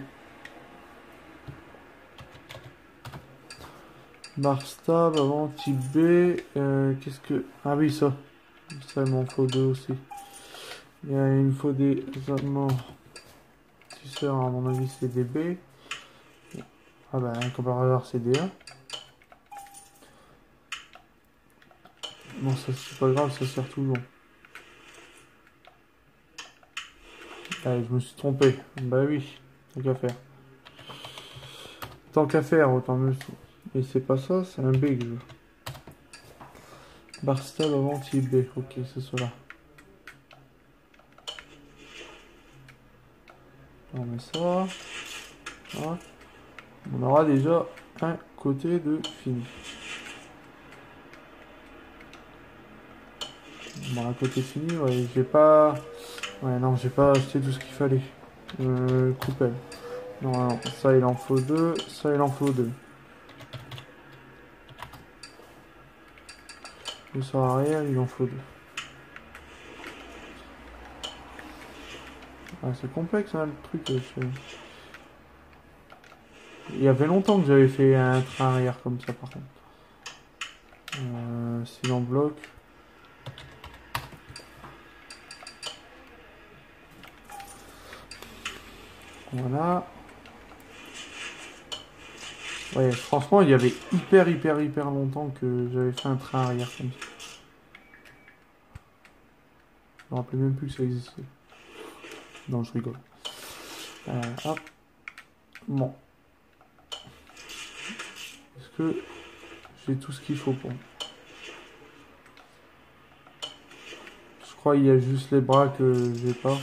Bar stab avant type B. Qu'est-ce que... Ah oui, ça. Ça, il m'en faut 2 aussi. Il me faut des amortisseurs, à mon avis, c'est des B. Ah bah, comme par hasard, c'est des A. Bon, ça, c'est pas grave, ça sert toujours. Allez, je me suis trompé. Bah oui, tant qu'à faire. Tant qu'à faire, autant me... Et c'est pas ça, c'est un B que je veux. Bar stab avant type B. Ok, c'est cela. On met ça. Voilà. On aura déjà un côté de fini. Bon, un côté fini, ouais, j'ai pas... Ouais, non, j'ai pas acheté tout ce qu'il fallait. Coupelle. Non, non, ça il en faut deux, ça il en faut deux. Le sur arrière, il en faut deux. Ah, c'est complexe hein, le truc. Il y avait longtemps que j'avais fait un train arrière comme ça par contre. S'il en bloque. Voilà. Ouais, franchement, il y avait hyper longtemps que j'avais fait un train arrière comme ça. Je me rappelais même plus que ça existait. Non, je rigole. Hop. Bon. Est-ce que j'ai tout ce qu'il faut pour moi? Je crois qu'il y a juste les bras que j'ai pas.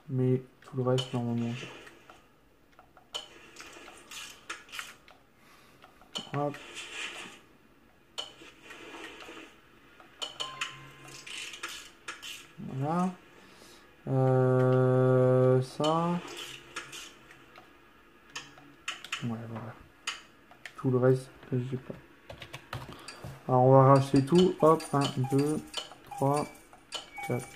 Mais tout le reste, normalement. Hop. Voilà. Ça. Ouais, voilà. Tout le reste, j'ai pas. Alors, on va racheter tout. Hop, 1, 2, 3, 4.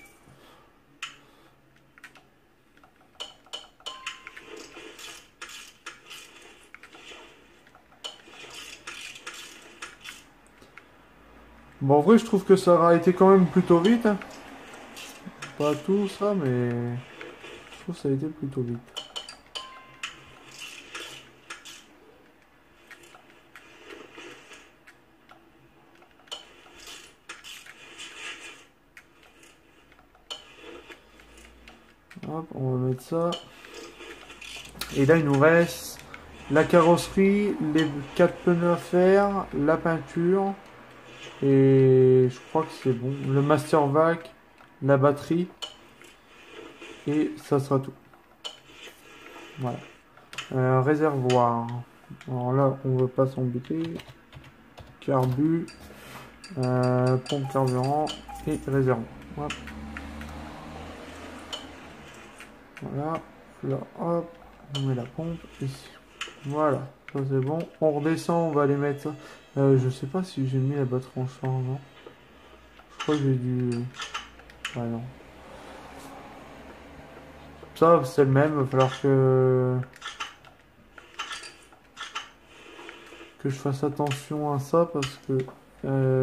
Bon, en vrai, je trouve que ça aura été quand même plutôt vite. Hein. Pas tout ça, mais je trouve que ça a été plutôt vite. Hop, on va mettre ça. Et là, il nous reste la carrosserie, les 4 pneus à faire, la peinture. Et je crois que c'est bon. Le master vac, la batterie. Et ça sera tout. Voilà. Réservoir. Alors là, on ne veut pas s'embêter. Carbu. Pompe carburant. Et réservoir. Hop. Voilà. Là, hop. On met la pompe ici. Voilà. Ça c'est bon. On redescend, on va aller mettre ça. Je sais pas si j'ai mis la batterie en charge, non. Je crois que j'ai dû... Ouais, non. Ça, c'est le même. Il va falloir que je fasse attention à ça parce que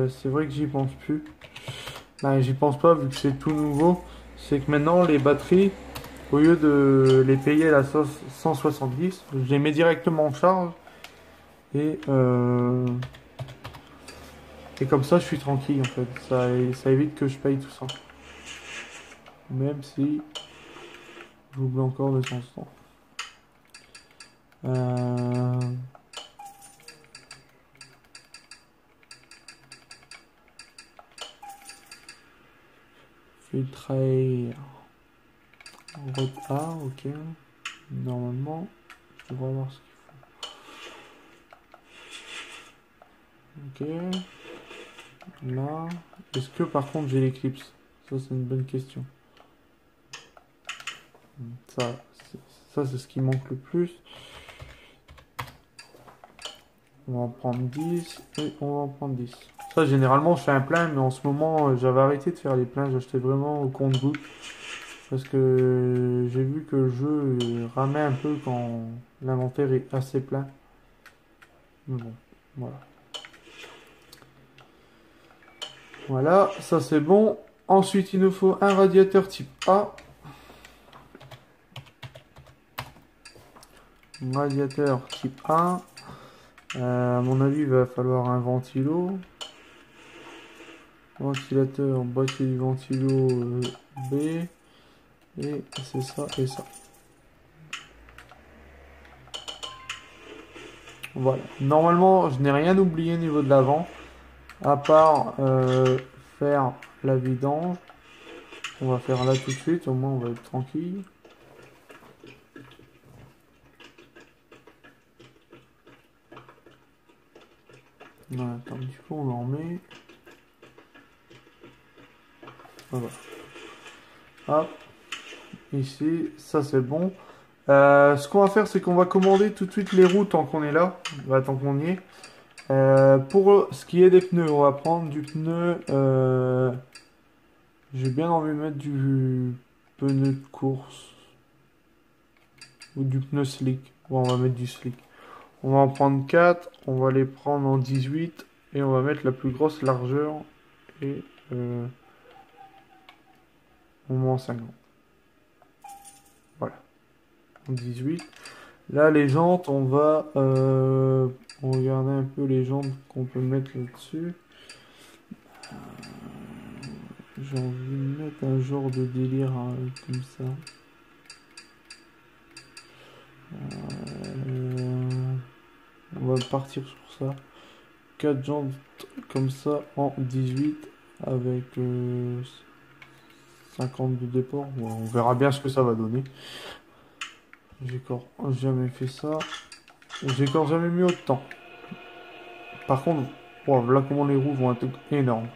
c'est vrai que j'y pense plus. Ben, j'y pense pas vu que c'est tout nouveau. C'est que maintenant, les batteries, au lieu de les payer à la sauce 170, je les mets directement en charge. Et comme ça, je suis tranquille en fait. Ça évite que je paye tout ça. Même si j'oublie encore de temps en temps. Filtrer. Ah, ok. Normalement, je devrais voir ce qu'il faut. Ok. Là. Est-ce que par contre j'ai l'éclipse? Ça, c'est une bonne question. Ça, c'est ce qui manque le plus. On va en prendre 10 et on va en prendre 10. Ça, généralement, je fais un plein, mais en ce moment, j'avais arrêté de faire les pleins. J'achetais vraiment au compte-gouttes. Parce que j'ai vu que le jeu ramait un peu quand l'inventaire est assez plein. Mais bon, voilà. Voilà, ça c'est bon. Ensuite, il nous faut un radiateur type A. Radiateur type A. À mon avis, il va falloir un ventilo. Ventilateur, boîtier du ventilo B. Et c'est ça et ça. Voilà. Normalement, je n'ai rien oublié au niveau de l'avant. À part faire la vidange. On va faire là tout de suite. Au moins, on va être tranquille. Voilà, attends un petit peu, on en met. Voilà. Hop. ici, ça c'est bon. Ce qu'on va faire, c'est qu'on va commander tout de suite les roues tant qu'on est là, bah, tant qu'on y est. Pour ce qui est des pneus, on va prendre du pneu. J'ai bien envie de mettre du pneu de course ou du pneu slick. Bon, on va mettre du slick. On va en prendre 4, on va les prendre en 18 et on va mettre la plus grosse largeur et on met en 50. Voilà, en 18. Là, les jantes, on va regarder un peu les jantes qu'on peut mettre là-dessus. J'ai envie de mettre un genre de délire comme ça. On va partir sur ça. 4 jantes comme ça en 18 avec 50 de départ. Ouais, on verra bien ce que ça va donner. J'ai encore jamais fait ça. J'ai encore jamais mis autant. Par contre, wow, là comment les roues vont être énormes.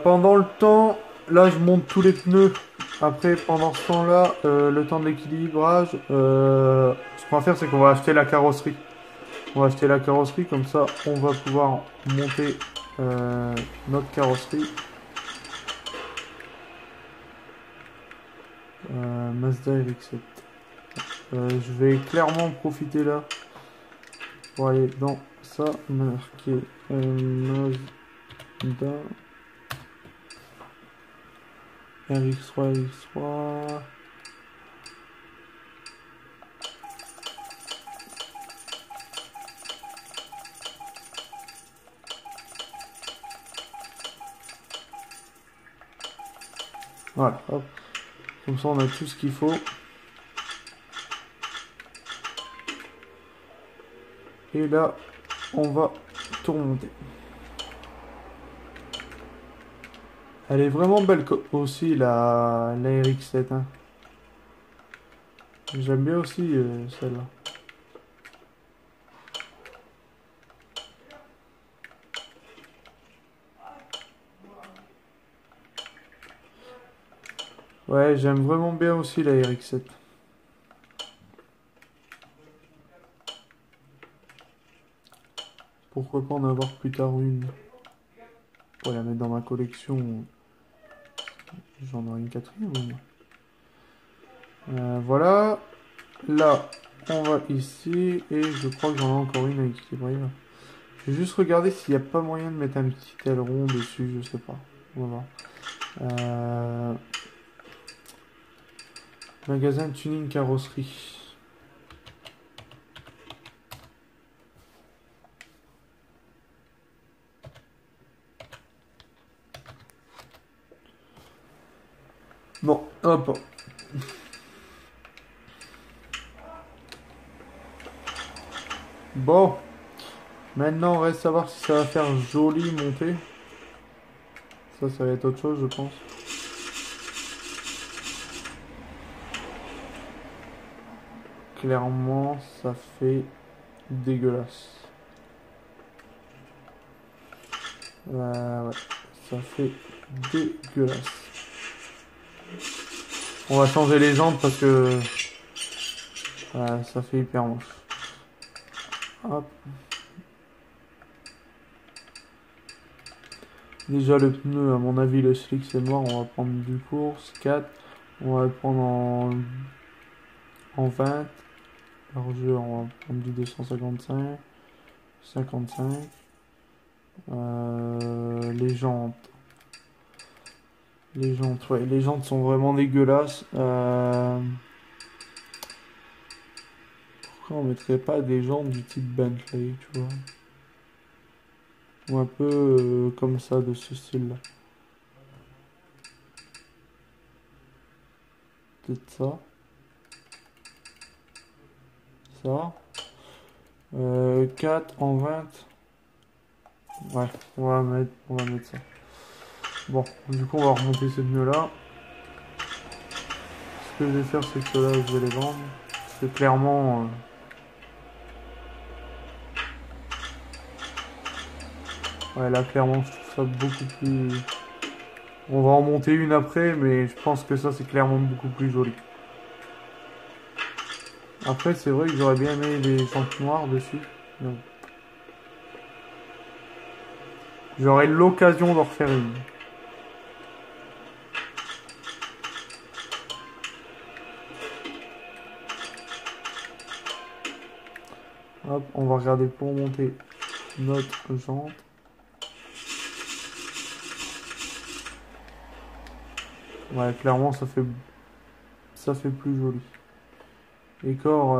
Pendant le temps, là je monte tous les pneus. Après, pendant ce temps-là, le temps de l'équilibrage, ce qu'on va faire, c'est qu'on va acheter la carrosserie. On va acheter la carrosserie, comme ça, on va pouvoir monter notre carrosserie. Mazda RX-7. Je vais clairement profiter là pour aller dans ça, marquer Mazda RX3, RX3. Voilà, hop. Comme ça, on a tout ce qu'il faut. Et là, on va tout remonter. Elle est vraiment belle aussi, la RX-7. Hein. J'aime bien aussi celle-là. Ouais, j'aime vraiment bien aussi la RX-7. Pourquoi pas en avoir plus tard une pour la mettre dans ma collection. J'en aurai une quatrième. Voilà. Là, on va ici. Et je crois que j'en ai encore une à équilibrer. Je vais juste regarder s'il n'y a pas moyen de mettre un petit aileron dessus. Je sais pas. On va voir. Magasin tuning carrosserie. Bon, hop. Bon. Maintenant, on reste savoir si ça va faire joli monter. Ça va être autre chose, je pense. Clairement, ça fait dégueulasse. Ouais, ça fait dégueulasse. On va changer les jantes parce que ça fait hyper moche. Hop. Déjà le pneu, à mon avis, le slick c'est noir. On va prendre du course 4. On va le prendre en 20. Largeur, on va prendre du 255. 55. Les jantes. Ouais, les jantes sont vraiment dégueulasses. Pourquoi on mettrait pas des jantes du type Bentley, tu vois? Ou un peu comme ça, de ce style-là. Peut-être ça. Ça. 4 en 20. Ouais, on va mettre ça. Bon, du coup, on va remonter ces pneus-là. Ce que je vais faire, c'est que là, je vais les vendre. que clairement... ouais, là, clairement, je trouve ça beaucoup plus... On va en monter une après, mais je pense que ça, c'est clairement beaucoup plus joli. Après, c'est vrai que j'aurais bien aimé les jantes noires dessus. Donc, j'aurai l'occasion d'en refaire une. Hop, on va regarder pour monter notre jante. Ouais, clairement, ça fait plus joli. Et quand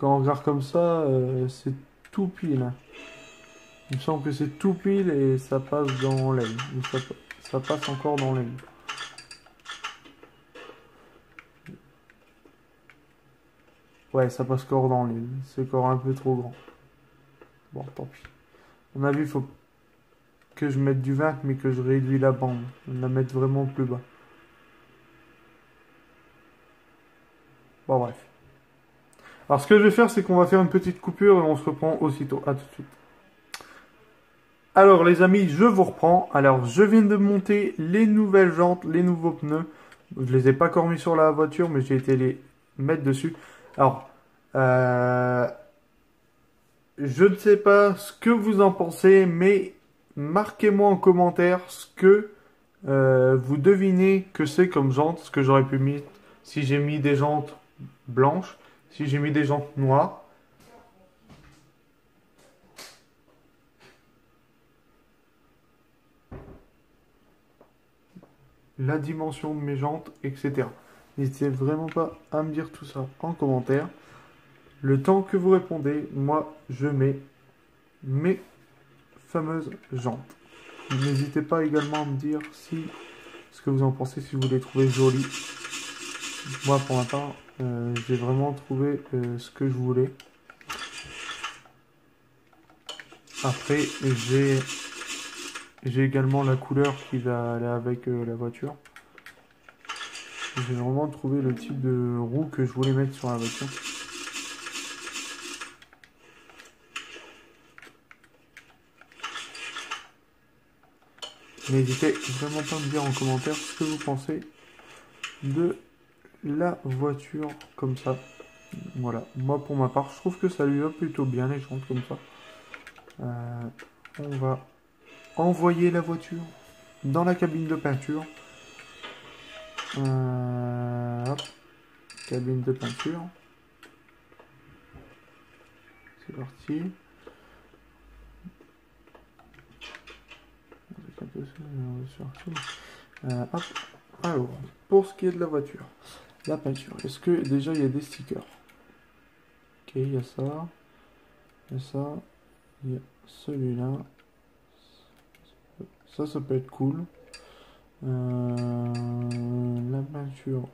on regarde comme ça, c'est tout pile, hein. Il me semble que c'est tout pile et ça passe dans l'aile. Ça passe encore dans l'aile. Ouais, ça passe encore dans l'aile. C'est encore un peu trop grand. Bon, tant pis. À mon avis, il faut que je mette du 20, mais que je réduis la bande. La mettre vraiment plus bas. Bon, bref. Alors, ce que je vais faire, c'est qu'on va faire une petite coupure et on se reprend aussitôt. À tout de suite. Alors, les amis, je vous reprends. Alors, je viens de monter les nouvelles jantes, les nouveaux pneus. Je les ai pas encore mis sur la voiture, mais j'ai été les mettre dessus. Alors, je ne sais pas ce que vous en pensez, mais marquez-moi en commentaire ce que vous devinez que c'est comme jante, ce que j'aurais pu mettre si j'ai mis des jantes blanches, si j'ai mis des jantes noires. La dimension de mes jantes, etc. N'hésitez vraiment pas à me dire tout ça en commentaire. Le temps que vous répondez, moi, je mets mes fameuses jantes. N'hésitez pas également à me dire ce que vous en pensez, si vous les trouvez jolies. Moi, pour ma part, j'ai vraiment trouvé ce que je voulais. Après, j'ai également la couleur qui va aller avec la voiture. J'ai vraiment trouvé le type de roue que je voulais mettre sur la voiture. N'hésitez vraiment pas à me dire en commentaire ce que vous pensez de la voiture comme ça. Voilà, moi pour ma part, je trouve que ça lui va plutôt bien les jantes comme ça. On va envoyer la voiture dans la cabine de peinture. Hop, cabine de peinture. C'est parti. Hop. Alors, pour ce qui est de la voiture, la peinture, est-ce que déjà il y a des stickers? Ok, il y a ça. Il y a ça. Il y a celui-là. Ça peut être cool. La peinture.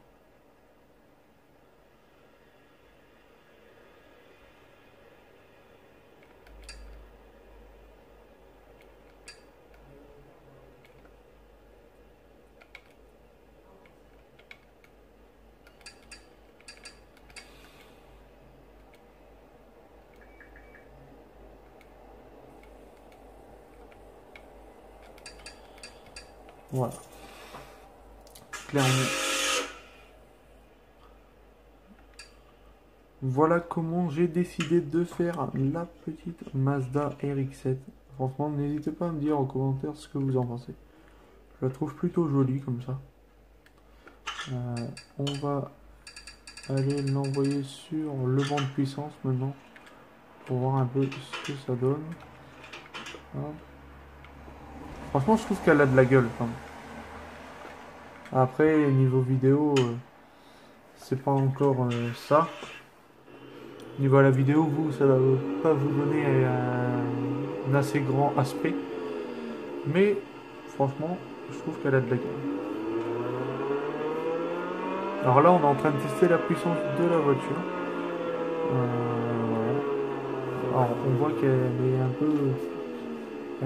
Voilà. Clairement. Voilà comment j'ai décidé de faire la petite Mazda RX-7. Franchement, n'hésitez pas à me dire en commentaire ce que vous en pensez. Je la trouve plutôt jolie comme ça. On va aller l'envoyer sur le banc de puissance maintenant. Pour voir un peu ce que ça donne. Hop. Franchement, je trouve qu'elle a de la gueule quand même. Après, niveau vidéo, c'est pas encore ça. Niveau à la vidéo, ça va pas vous donner un assez grand aspect. Mais, franchement, je trouve qu'elle a de la gueule. Alors là, on est en train de tester la puissance de la voiture. Alors, on voit qu'elle est un peu...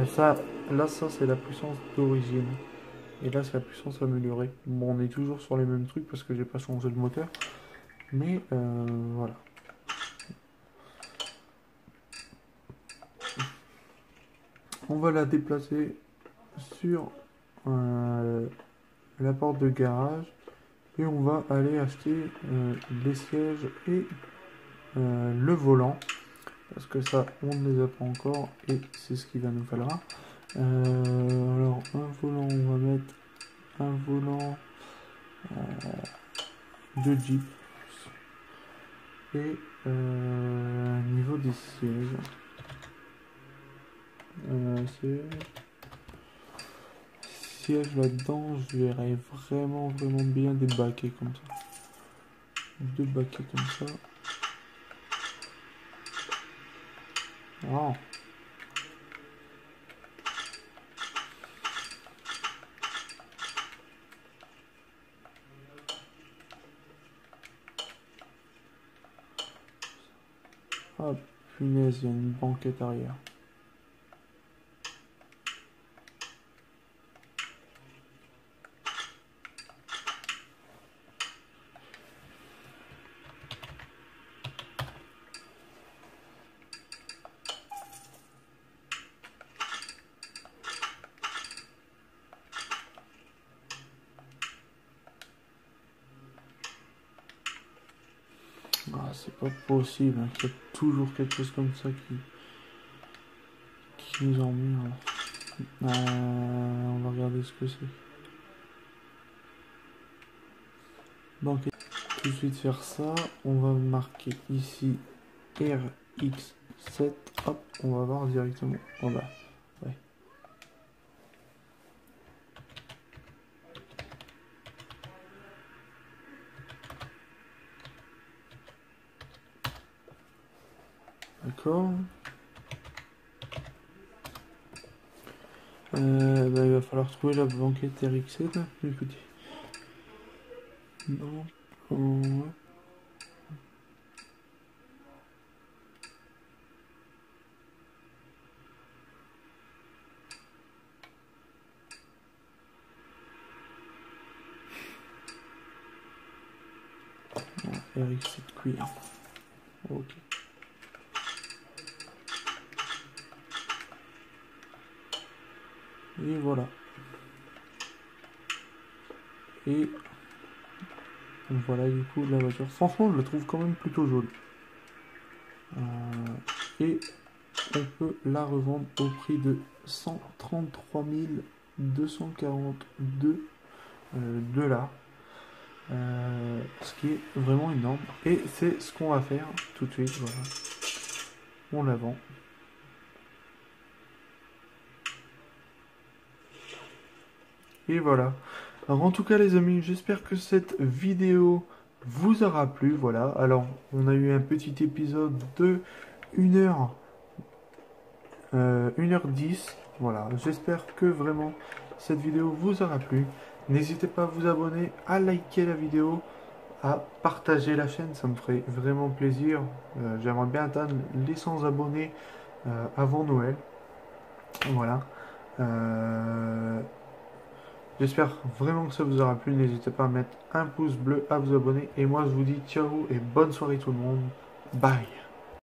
Ça, là, ça, c'est la puissance d'origine. Et là, c'est la puissance améliorée. Bon, on est toujours sur les mêmes trucs parce que j'ai pas changé le moteur. Mais voilà. On va la déplacer sur la porte de garage. Et on va aller acheter les sièges et le volant. Parce que ça, on ne les a pas encore. Et c'est ce qu'il va nous falloir. Alors, un volant, on va mettre un volant de Jeep. Et niveau des sièges, sièges là-dedans, je verrais vraiment bien des baquets comme ça. Deux baquets comme ça. Oh. Ah punaise, il y a une banquette arrière. Ah, c'est pas possible, hein, qu'il y a toujours quelque chose comme ça qui nous emmerde. On va regarder ce que c'est. Donc, tout de suite faire ça, on va marquer ici RX7. Hop, on va voir directement en bas. Ouais. D'accord. Bah, il va falloir trouver la banquette RX7. Écoutez. Non. Ouais. RX7 cuir. Ok. Et voilà. Et voilà du coup la voiture. Franchement, je la trouve quand même plutôt jolie. Et on peut la revendre au prix de 133 242 $. Ce qui est vraiment énorme. Et c'est ce qu'on va faire tout de suite. Voilà. On la vend. Et voilà. Alors en tout cas les amis, j'espère que cette vidéo vous aura plu. Voilà. Alors on a eu un petit épisode de 1h, 1h10. Voilà. J'espère que vraiment cette vidéo vous aura plu. N'hésitez pas à vous abonner, à liker la vidéo, à partager la chaîne, ça me ferait vraiment plaisir. J'aimerais bien atteindre les 100 abonnés avant Noël. Voilà. J'espère vraiment que ça vous aura plu. N'hésitez pas à mettre un pouce bleu, à vous abonner. Et moi, je vous dis ciao et bonne soirée tout le monde. Bye.